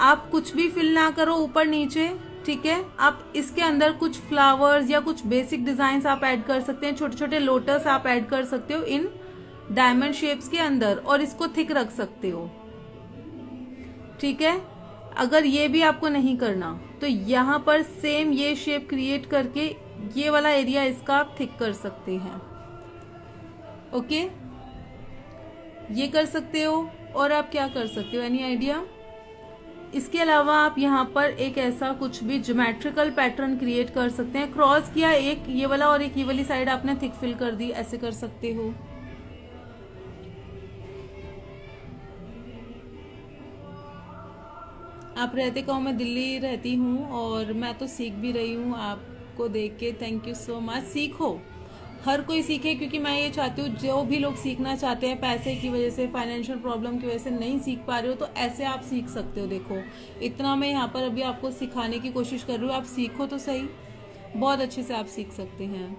A: आप कुछ भी फिल ना करो ऊपर नीचे, ठीक है। आप इसके अंदर कुछ फ्लावर्स या कुछ बेसिक डिजाइन आप ऐड कर सकते हैं, छोटे छोटे लोटस आप ऐड कर सकते हो इन डायमंड शेप्स के अंदर, और इसको थिक रख सकते हो, ठीक है। अगर ये भी आपको नहीं करना तो यहाँ पर सेम ये शेप क्रिएट करके ये वाला एरिया इसका आप थिक कर सकते हैं, ओके। ये कर सकते हो। और आप क्या कर सकते हो, एनी आइडिया। इसके अलावा आप यहाँ पर एक ऐसा कुछ भी ज्योमेट्रिकल पैटर्न क्रिएट कर सकते हैं। क्रॉस किया एक ये वाला और एक ये वाली साइड आपने थिक फिल कर दी, ऐसे कर सकते हो। आप रहते कहो, मैं दिल्ली रहती हूँ और मैं तो सीख भी रही हूँ आपको देख के। Thank you so much. सीखो, हर कोई सीखे, क्योंकि मैं ये चाहती हूँ जो भी लोग सीखना चाहते हैं, पैसे की वजह से, फाइनेंशियल प्रॉब्लम की वजह से नहीं सीख पा रहे हो, तो ऐसे आप सीख सकते हो। देखो इतना मैं यहाँ पर अभी आपको सिखाने की कोशिश कर रही हूँ, आप सीखो तो सही, बहुत अच्छे से आप सीख सकते हैं।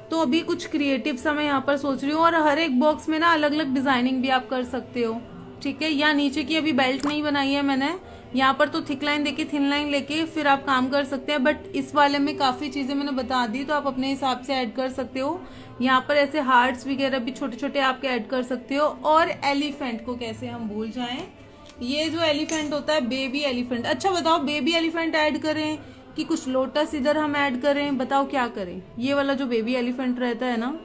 A: तो अभी कुछ क्रिएटिव सा मैं यहाँ पर सोच रही हूँ, और हर एक बॉक्स में ना अलग अलग डिजाइनिंग भी आप कर सकते हो, ठीक है। या नीचे की अभी बेल्ट नहीं बनाई है मैंने, यहाँ पर तो थिक लाइन देके थिन लाइन लेके फिर आप काम कर सकते हैं, बट इस वाले में काफी चीजें मैंने बता दी, तो आप अपने हिसाब से ऐड कर सकते हो। यहाँ पर ऐसे हार्ट्स वगैरह भी छोटे छोटे आपके ऐड कर सकते हो। और एलिफेंट को कैसे हम भूल जाएं, ये जो एलिफेंट होता है बेबी एलिफेंट। अच्छा बताओ, बेबी एलिफेंट ऐड करें कि कुछ लोटस इधर हम ऐड करें, बताओ क्या करें। ये वाला जो बेबी एलिफेंट रहता है ना,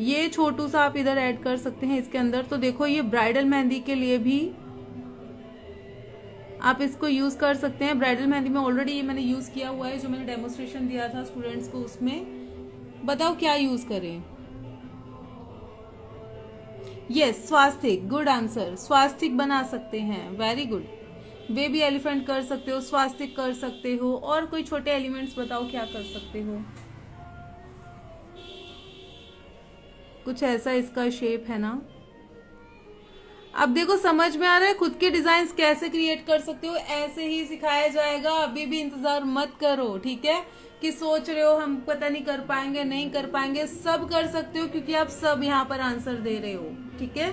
A: ये छोटू सा आप इधर ऐड कर सकते हैं इसके अंदर। तो देखो ये ब्राइडल मेहंदी के लिए भी आप इसको यूज कर सकते हैं। ब्राइडल मेहंदी में ऑलरेडी ये मैंने यूज किया हुआ है, जो मैंने डेमोन्स्ट्रेशन दिया था स्टूडेंट्स को, उसमें बताओ क्या यूज करें। यस, स्वास्तिक, गुड आंसर। स्वास्तिक बना सकते हैं, वेरी गुड। बेबी एलिफेंट कर सकते हो, स्वास्तिक कर सकते हो, और कोई छोटे एलिमेंट्स बताओ क्या कर सकते हो। कुछ ऐसा इसका शेप है ना। अब देखो समझ में आ रहा है खुद के डिजाइन कैसे क्रिएट कर सकते हो, ऐसे ही सिखाया जाएगा। अभी भी इंतजार मत करो, ठीक है, कि सोच रहे हो हम पता नहीं कर पाएंगे, नहीं कर पाएंगे। सब कर सकते हो, क्योंकि आप सब यहाँ पर आंसर दे रहे हो, ठीक है।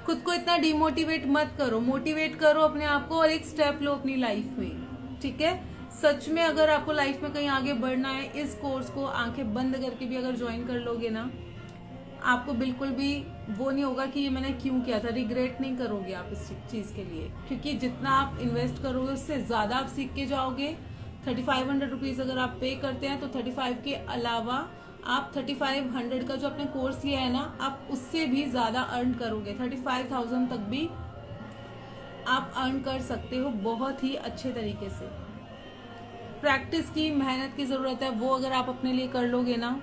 A: खुद को इतना डिमोटिवेट मत करो, मोटिवेट करो अपने आप को और एक स्टेप लो अपनी लाइफ में, ठीक है। सच में अगर आपको लाइफ में कहीं आगे बढ़ना है, इस कोर्स को आंखें बंद करके भी अगर ज्वाइन कर लोगे ना, आपको बिल्कुल भी वो नहीं होगा कि ये मैंने क्यों किया था, रिग्रेट नहीं करोगे आप इस चीज के लिए, क्योंकि जितना आप इन्वेस्ट करोगे उससे ज्यादा आप सीख के जाओगे। 3500 रुपीज अगर आप पे करते हैं तो 35 के अलावा आप 3500 का जो आपने कोर्स लिया है ना, आप उससे भी ज्यादा अर्न करोगे। 35,000 तक भी आप अर्न कर सकते हो बहुत ही अच्छे तरीके से। प्रैक्टिस की, मेहनत की जरूरत है, वो अगर आप अपने लिए कर लोगे ना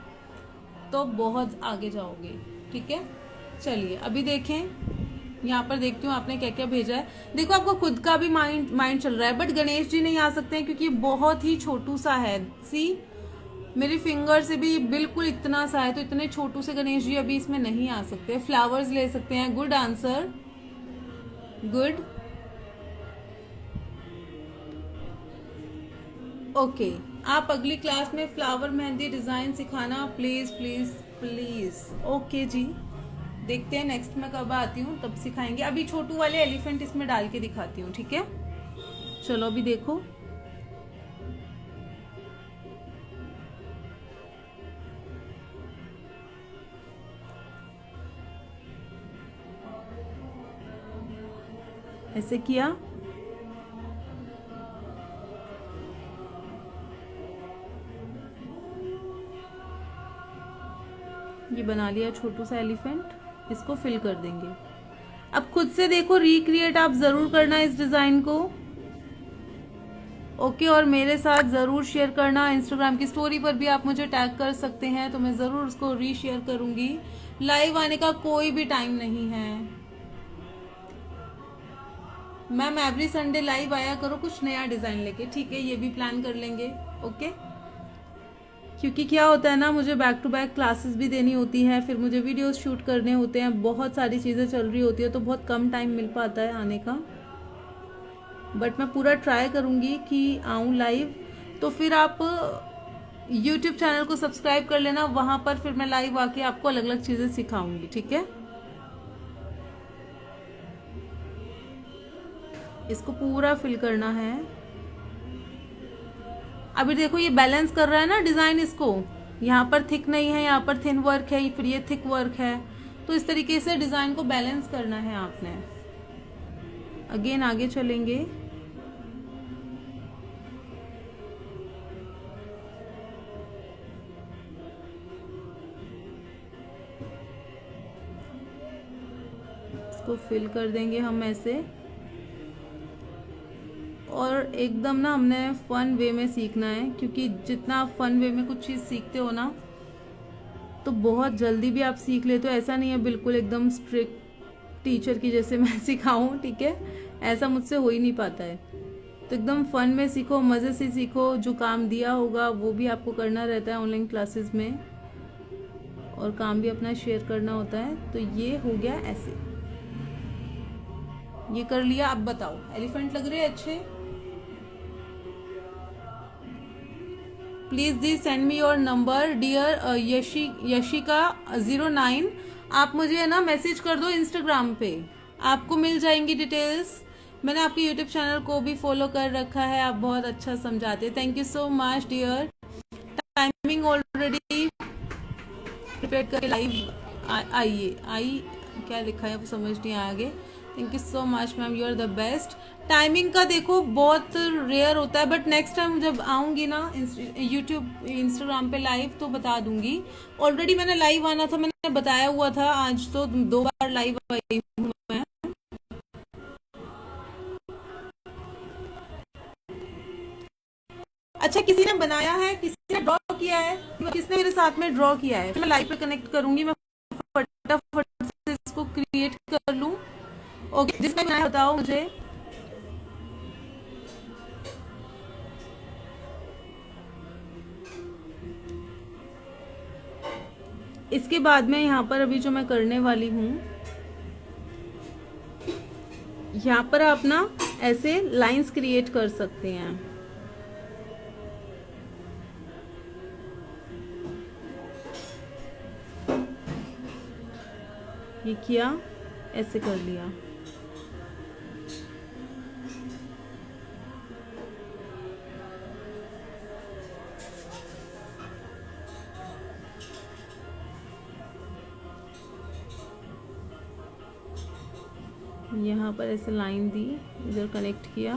A: तो बहुत आगे जाओगे, ठीक है। चलिए अभी देखें, यहाँ पर देखती हूँ आपने क्या क्या भेजा है। देखो आपको खुद का भी माइंड चल रहा है, बट गणेश जी नहीं आ सकते हैं क्योंकि बहुत ही छोटू सा है। सी मेरी फिंगर से भी बिल्कुल इतना सा है, तो इतने छोटू से गणेश जी अभी इसमें नहीं आ सकते। फ्लावर्स ले सकते हैं, गुड आंसर, गुड। ओके आप अगली क्लास में फ्लावर मेहंदी डिजाइन सिखाना प्लीज प्लीज प्लीज। ओके जी, देखते हैं नेक्स्ट में कब आती हूँ तब सिखाएंगे। अभी छोटू वाले एलिफेंट इसमें डाल के दिखाती हूँ, ठीक है। चलो अभी देखो, ऐसे किया, ये बना लिया छोटू सा एलिफेंट। इसको फिल कर देंगे। अब खुद से देखो, रिक्रिएट आप जरूर करना इस डिजाइन को, ओके। और मेरे साथ जरूर शेयर करना, इंस्टाग्राम की स्टोरी पर भी आप मुझे टैग कर सकते हैं, तो मैं जरूर उसको रीशेयर करूंगी। लाइव आने का कोई भी टाइम नहीं है मैम, एवरी संडे लाइव आया करो कुछ नया डिजाइन लेके, ठीक है। ये भी प्लान कर लेंगे, ओके। क्योंकि क्या होता है ना, मुझे बैक टू बैक क्लासेस भी देनी होती है, फिर मुझे वीडियोस शूट करने होते हैं, बहुत सारी चीज़ें चल रही होती है, तो बहुत कम टाइम मिल पाता है आने का। बट मैं पूरा ट्राई करूँगी कि आऊँ लाइव। तो फिर आप YouTube चैनल को सब्सक्राइब कर लेना, वहाँ पर फिर मैं लाइव आके आपको अलग अलग चीज़ें सिखाऊंगी, ठीक है। इसको पूरा फिल करना है। अभी देखो ये बैलेंस कर रहा है ना डिजाइन, इसको यहाँ पर थिक नहीं है, यहाँ पर थिन वर्क है, फिर ये थिक वर्क है, तो इस तरीके से डिजाइन को बैलेंस करना है आपने। अगेन आगे चलेंगे, इसको फिल कर देंगे हम ऐसे। और एकदम ना हमने फन वे में सीखना है, क्योंकि जितना आप फन वे में कुछ चीज़ सीखते हो ना, तो बहुत जल्दी भी आप सीख लेते हो। ऐसा नहीं है बिल्कुल एकदम स्ट्रिक्ट टीचर की जैसे मैं सिखाऊं, ठीक है, ऐसा मुझसे हो ही नहीं पाता है। तो एकदम फन में सीखो, मज़े से सीखो। जो काम दिया होगा वो भी आपको करना रहता है ऑनलाइन क्लासेस में, और काम भी अपना शेयर करना होता है। तो ये हो गया ऐसे, ये कर लिया। अब बताओ, एलिफेंट लग रहे हैं अच्छे? प्लीज दी send me your number dear Yashika 09। आप मुझे है ना मैसेज कर दो इंस्टाग्राम पे, आपको मिल जाएंगी डिटेल्स। मैंने आपके यूट्यूब चैनल को भी फॉलो कर रखा है, आप बहुत अच्छा समझाते हैं। Thank you so much dear. Timing already prepare करके लाइव आई क्या लिखा है वो समझ नहीं आया आगे। Thank you so much ma'am, you are the best. Timing का देखो बहुत रेयर होता है, बट नेक्स्ट टाइम जब आऊँगी ना यूट्यूब इंस्टाग्राम पे लाइव तो बता दूंगी। ऑलरेडी मैंने लाइव आना था, मैंने बताया हुआ था, आज तो 2 बार लाइव आई हूँ मैं। अच्छा किसी ने बनाया है, किसी ने ड्रॉ किया है, किसने मेरे साथ में ड्रॉ किया है? मैं लाइव पे कनेक्ट करूंगी, मैं फटाफट से इसको क्रिएट कर लूं। ओके, जिसमें बनाया बताओ मुझे। इसके बाद में यहाँ पर अभी जो मैं करने वाली हूँ, यहाँ पर आप ना ऐसे लाइंस क्रिएट कर सकते हैं। ये किया, ऐसे कर लिया। यहाँ पर ऐसे लाइन दी, इधर कनेक्ट किया।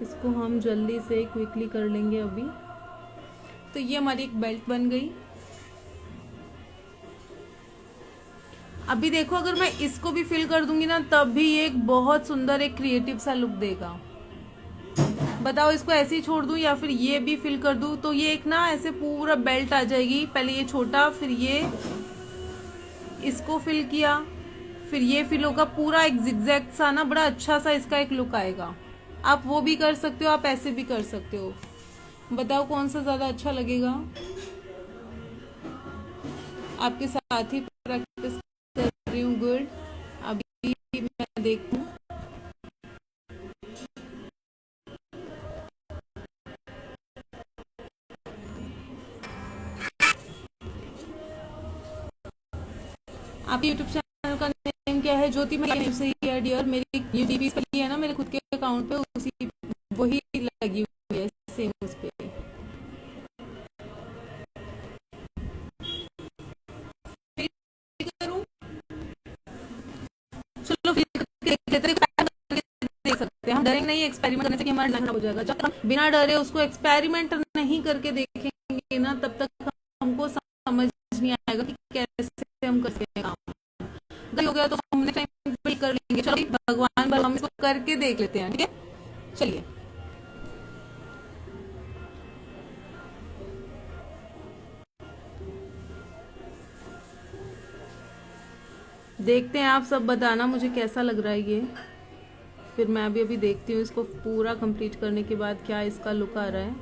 A: इसको हम जल्दी से क्विकली कर लेंगे अभी। तो ये हमारी एक बेल्ट बन गई। अभी देखो, अगर मैं इसको भी फिल कर दूंगी ना, तब भी ये एक बहुत सुंदर एक क्रिएटिव सा लुक देगा। बताओ, इसको ऐसे ही छोड़ दूं या फिर ये भी फिल कर दूं? तो ये एक ना ऐसे पूरा बेल्ट आ जाएगी। पहले ये छोटा, फिर ये इसको फिल किया, फिर ये फिल होगा, पूरा एक जिगजैग सा ना, बड़ा अच्छा सा इसका एक लुक आएगा। आप वो भी कर सकते हो, आप ऐसे भी कर सकते हो। बताओ कौन सा ज्यादा अच्छा लगेगा? आपके साथ ही प्रैक्टिस कर रही हूँ। गुड, अभी मैं देखूं। आपके यूट्यूब चैनल का नेम क्या है? ज्योति मेरे नेम से ही है डियर। मेरी ये डीपी पे है ना, मेरे खुद के अकाउंट पे, उसी वही लगी हुई है सेम उस पे। चलो फिर देख सकते हैं हम। डरेंगे नहीं एक्सपेरिमेंट करने से कि हमारा खराब हो जाएगा। जब तक हम बिना डरे उसको एक्सपेरिमेंट नहीं करके देखेंगे ना, तब तक हमको समझ नहीं आएगा कि कैसे हम कर सकते हैं काम। हो गया तो हम नेक्स्ट टाइम कर लेंगे। चलो भगवान हम इसको करके देख लेते हैं, ठीक है? चलिए, देखते हैं। आप सब बताना मुझे कैसा लग रहा है ये। फिर मैं भी अभी देखती हूँ इसको पूरा कंप्लीट करने के बाद क्या इसका लुक आ रहा है।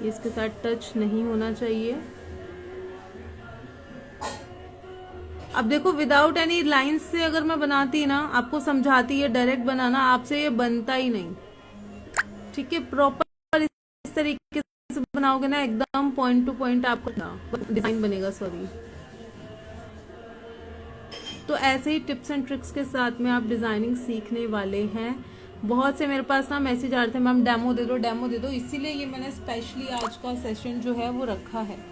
A: इसके साथ टच नहीं होना चाहिए। अब देखो, विदाउट एनी लाइंस से अगर मैं बनाती ना, आपको समझाती है डायरेक्ट बनाना, आपसे ये बनता ही नहीं। ठीक है, प्रॉपर इस तरीके से बनाओगे ना, एकदम पॉइंट टू पॉइंट आपका डिजाइन बनेगा। सॉरी। तो ऐसे ही टिप्स एंड ट्रिक्स के साथ में आप डिजाइनिंग सीखने वाले हैं। बहुत से मेरे पास ना मैसेज आ रहे थे, मैम डेमो दे दो, डेमो दे दो। इसीलिए ये मैंने स्पेशली आज का सेशन जो है वो रखा है।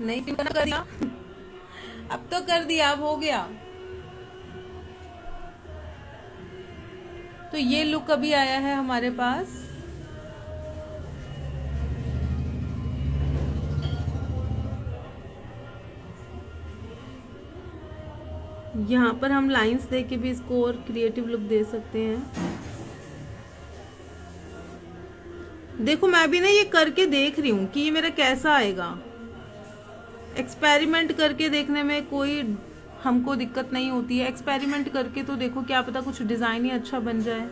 A: नहीं कर दिया, अब तो कर दिया, अब हो गया। तो ये लुक अभी आया है हमारे पास। यहाँ पर हम लाइंस दे के भी इसको और क्रिएटिव लुक दे सकते हैं। देखो, मैं भी ना ये करके देख रही हूँ कि ये मेरा कैसा आएगा। एक्सपेरिमेंट करके देखने में कोई हमको दिक्कत नहीं होती है। एक्सपेरिमेंट करके तो देखो, क्या पता कुछ डिजाइन ही अच्छा बन जाए,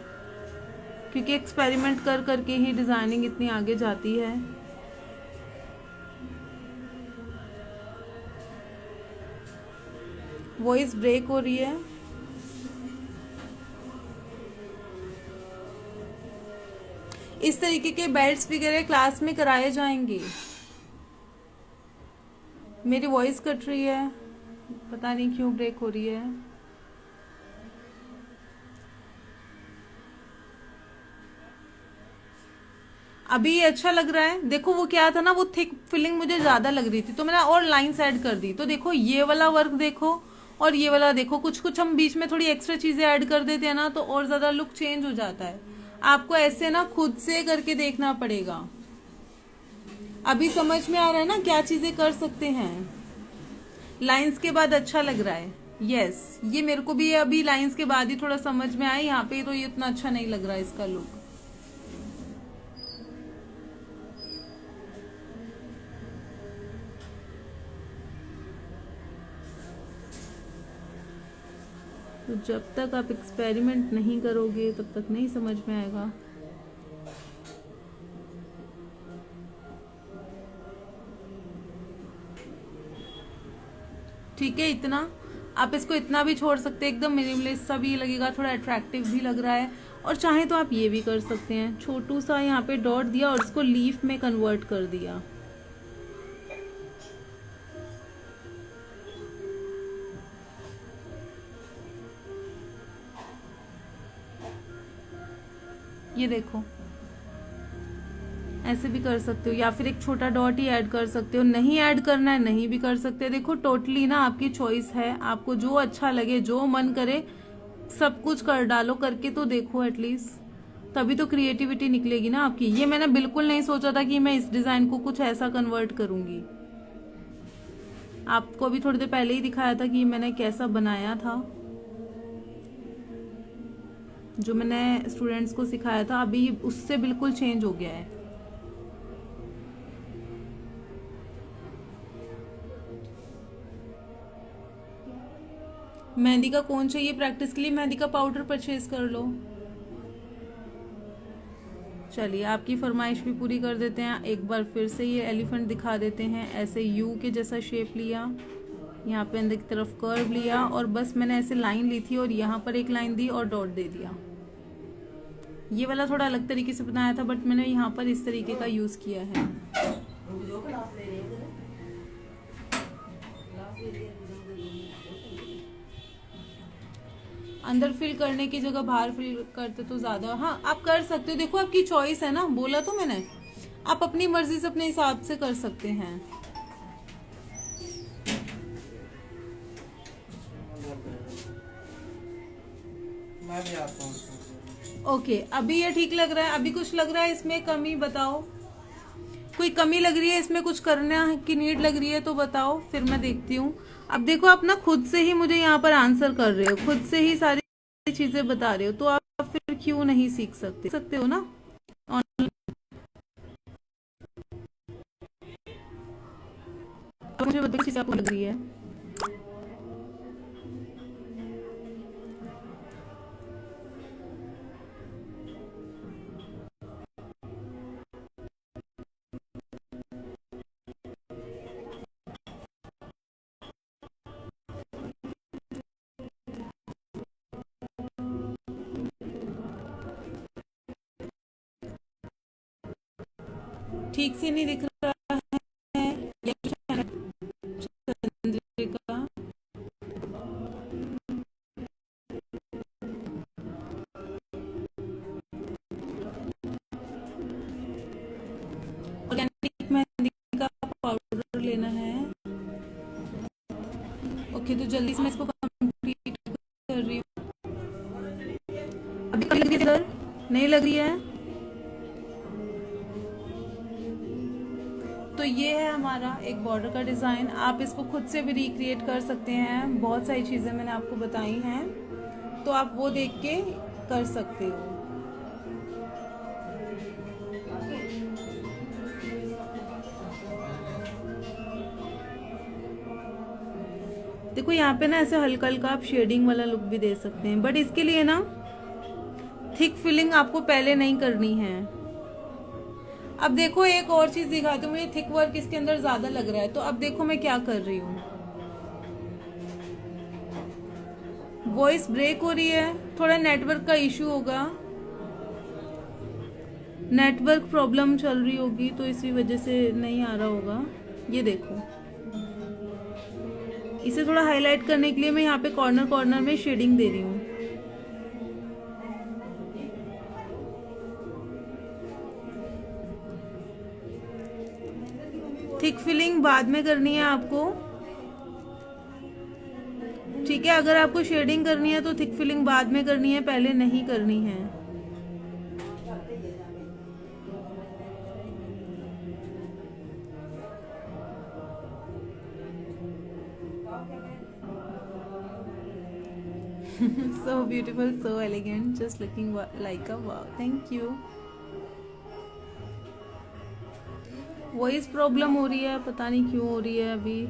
A: क्योंकि एक्सपेरिमेंट कर करके ही डिजाइनिंग इतनी आगे जाती है। वॉइस ब्रेक हो रही है। इस तरीके के बेल्ट्स वगैरह क्लास में कराए जाएंगे। मेरी वॉइस कट रही है, पता नहीं क्यों ब्रेक हो रही है। अभी ये अच्छा लग रहा है। देखो, वो क्या था ना, वो थिक फिलिंग मुझे ज्यादा लग रही थी, तो मैंने और लाइंस ऐड कर दी। तो देखो, ये वाला वर्क देखो, और ये वाला देखो, कुछ कुछ हम बीच में थोड़ी एक्स्ट्रा चीजें ऐड कर देते हैं ना, तो और ज्यादा लुक चेंज हो जाता है। आपको ऐसे ना खुद से करके देखना पड़ेगा। अभी समझ में आ रहा है ना क्या चीजें कर सकते हैं। लाइंस के बाद अच्छा लग रहा है। यस, ये मेरे को भी अभी लाइंस के बाद ही थोड़ा समझ में आया। यहाँ पे तो ये इतना अच्छा नहीं लग रहा है इसका लुक। तो जब तक आप एक्सपेरिमेंट नहीं करोगे तब तक नहीं समझ में आएगा। ठीक है, इतना आप इसको इतना भी छोड़ सकते हैं, एकदम मिनिमलिस्ट सा भी लगेगा, थोड़ा अट्रैक्टिव भी लग रहा है। और चाहे तो आप ये भी कर सकते हैं, छोटू सा यहाँ पे डॉट दिया और इसको लीफ में कन्वर्ट कर दिया। ये देखो, ऐसे भी कर सकते हो, या फिर एक छोटा डॉट ही ऐड कर सकते हो। नहीं ऐड करना है नहीं भी कर सकते हो। देखो टोटली ना आपकी चॉइस है, आपको जो अच्छा लगे जो मन करे सब कुछ कर डालो। करके तो देखो एटलीस्ट, तभी तो क्रिएटिविटी निकलेगी ना आपकी। ये मैंने बिल्कुल नहीं सोचा था कि मैं इस डिजाइन को कुछ ऐसा कन्वर्ट करूंगी। आपको अभी थोड़ी देर पहले ही दिखाया था कि मैंने कैसा बनाया था, जो मैंने स्टूडेंट्स को सिखाया था। अभी उससे बिल्कुल चेंज हो गया है। मेहंदी का कोन चाहिए प्रैक्टिस के लिए, मेहंदी का पाउडर परचेज कर लो। चलिए आपकी फरमाइश भी पूरी कर देते हैं। एक बार फिर से ये एलिफेंट दिखा देते हैं। ऐसे यू के जैसा शेप लिया, यहाँ पे अंदर की तरफ कर्व लिया और बस मैंने ऐसे लाइन ली थी और यहाँ पर एक लाइन दी और डॉट दे दिया। ये वाला थोड़ा अलग तरीके से बनाया था बट मैंने यहाँ पर इस तरीके का यूज किया है। अंदर फिल करने की जगह बाहर फिल करते तो ज्यादा, हाँ आप कर सकते हो। देखो आपकी चॉइस है ना, बोला तो मैंने, आप अपनी मर्जी से अपने हिसाब से कर सकते हैं।
B: मैं भी आता हूँ।
A: ओके, अभी ये ठीक लग रहा है। अभी कुछ लग रहा है इसमें कमी, बताओ कोई कमी लग रही है इसमें, कुछ करना की नीड लग रही है तो बताओ, फिर मैं देखती हूँ। अब देखो आप ना खुद से ही मुझे यहाँ पर आंसर कर रहे हो, खुद से ही सारी चीजें बता रहे हो, तो आप फिर क्यों नहीं सीख सकते हो ना। मुझे बताओ किसी आपको लग रही है। ठीक से नहीं दिख रहा है या चंद्रिका? ऑर्गेनिक मेहंदी का पाउडर लेना है। ओके, तो जल्दी से मैं इसको कंप्लीट कर रही हूँ। अभी लग रही है सर? नहीं लग रही है? तो ये है हमारा एक बॉर्डर का डिजाइन। आप इसको खुद से भी रिक्रिएट कर सकते हैं। बहुत सारी चीजें मैंने आपको बताई हैं, तो आप वो देख के कर सकते हो। देखो यहाँ पे ना ऐसे हल्का हल्का आप शेडिंग वाला लुक भी दे सकते हैं, बट इसके लिए ना थिक फिलिंग आपको पहले नहीं करनी है। अब देखो एक और चीज दिखाती हूँ, मुझे थिक वर्क इसके अंदर ज्यादा लग रहा है, तो अब देखो मैं क्या कर रही हूँ। वॉइस ब्रेक हो रही है, थोड़ा नेटवर्क का इशू होगा, नेटवर्क प्रॉब्लम चल रही होगी तो इसी वजह से नहीं आ रहा होगा। ये देखो, इसे थोड़ा हाईलाइट करने के लिए मैं यहाँ पे कॉर्नर कॉर्नर में शेडिंग दे रही हूँ। थिक फिलिंग बाद में करनी है आपको, ठीक है, अगर आपको शेडिंग करनी है तो थिक फिलिंग बाद में करनी है, पहले नहीं करनी है। So beautiful, so elegant, just looking like a wow. Thank you. Voice problem हो रही है, पता नहीं क्यों हो रही है अभी।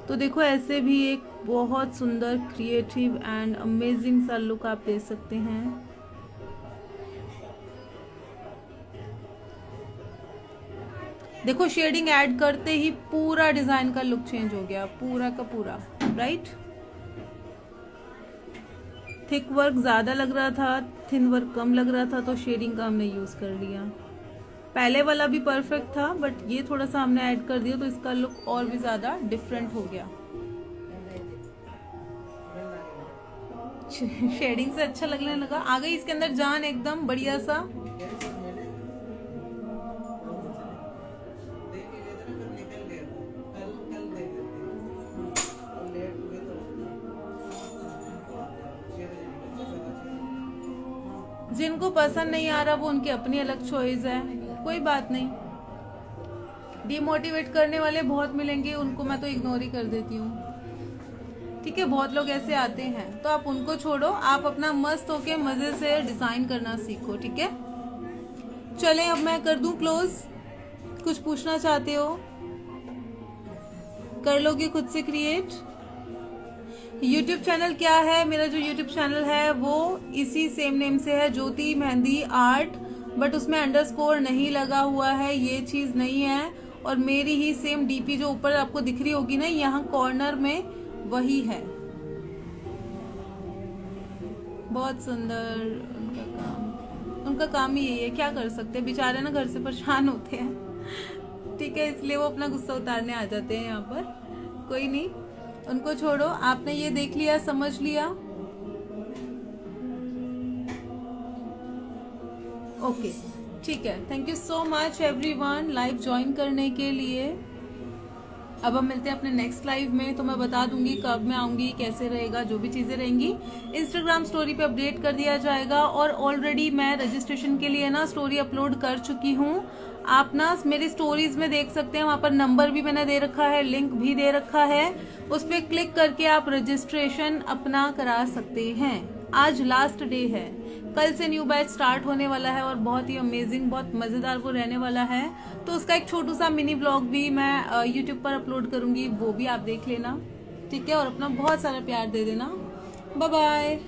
A: तो देखो ऐसे भी एक बहुत सुंदर क्रिएटिव एंड अमेजिंग सा लुक आप दे सकते हैं। देखो शेडिंग ऐड करते ही पूरा डिजाइन का लुक चेंज हो गया, पूरा का पूरा, राइट। थिक वर्क ज्यादा लग रहा था, थिन वर्क कम लग रहा था, तो शेडिंग का हमने यूज कर लिया। पहले वाला भी परफेक्ट था, बट ये थोड़ा सा हमने ऐड कर दिया तो इसका लुक और भी ज्यादा डिफरेंट हो गया। शेडिंग से अच्छा लगने लगा, आ गई इसके अंदर जान एकदम बढ़िया सा। जिनको पसंद नहीं आ रहा वो उनकी अपनी अलग चॉइस है, कोई बात नहीं। डिमोटिवेट करने वाले बहुत मिलेंगे, उनको मैं तो इग्नोर ही कर देती हूँ। ठीक है, बहुत लोग ऐसे आते हैं तो आप उनको छोड़ो, आप अपना मस्त होके मजे से डिजाइन करना सीखो। ठीक है, चलें अब मैं कर दूं क्लोज। कुछ पूछना चाहते हो कर लोगे खुद से क्रिएट। यूट्यूब चैनल क्या है? मेरा जो यूट्यूब चैनल है वो इसी सेम नेम से है, ज्योति मेहंदी आर्ट, बट उसमें अंडरस्कोर नहीं लगा हुआ है, ये चीज नहीं है। और मेरी ही सेम डीपी जो ऊपर आपको दिख रही होगी ना यहाँ कॉर्नर में, वही है। बहुत सुंदर उनका काम ही यही है, क्या कर सकते हैं, बेचारे ना घर से परेशान होते हैं। ठीक है, इसलिए वो अपना गुस्सा उतारने आ जाते हैं यहाँ पर। कोई नहीं, उनको छोड़ो। आपने ये देख लिया, समझ लिया, ओके ठीक है। Thank you so much everyone live join करने के लिए। अब हम मिलते हैं अपने नेक्स्ट लाइव में, तो मैं बता दूंगी कब मैं आऊंगी, कैसे रहेगा, जो भी चीजें रहेंगी इंस्टाग्राम स्टोरी पे अपडेट कर दिया जाएगा। और ऑलरेडी मैं रजिस्ट्रेशन के लिए ना स्टोरी अपलोड कर चुकी हूँ, आप ना मेरी स्टोरीज में देख सकते हैं, वहां पर नंबर भी मैंने दे रखा है, लिंक भी दे रखा है, उस पर क्लिक करके आप रजिस्ट्रेशन अपना करा सकते हैं। आज लास्ट डे है, कल से न्यू बैच स्टार्ट होने वाला है और बहुत ही अमेजिंग, बहुत मजेदार वो रहने वाला है। तो उसका एक छोटू सा मिनी ब्लॉग भी मैं यूट्यूब पर अपलोड करूंगी, वो भी आप देख लेना। ठीक है, और अपना बहुत सारा प्यार दे देना। Bye bye.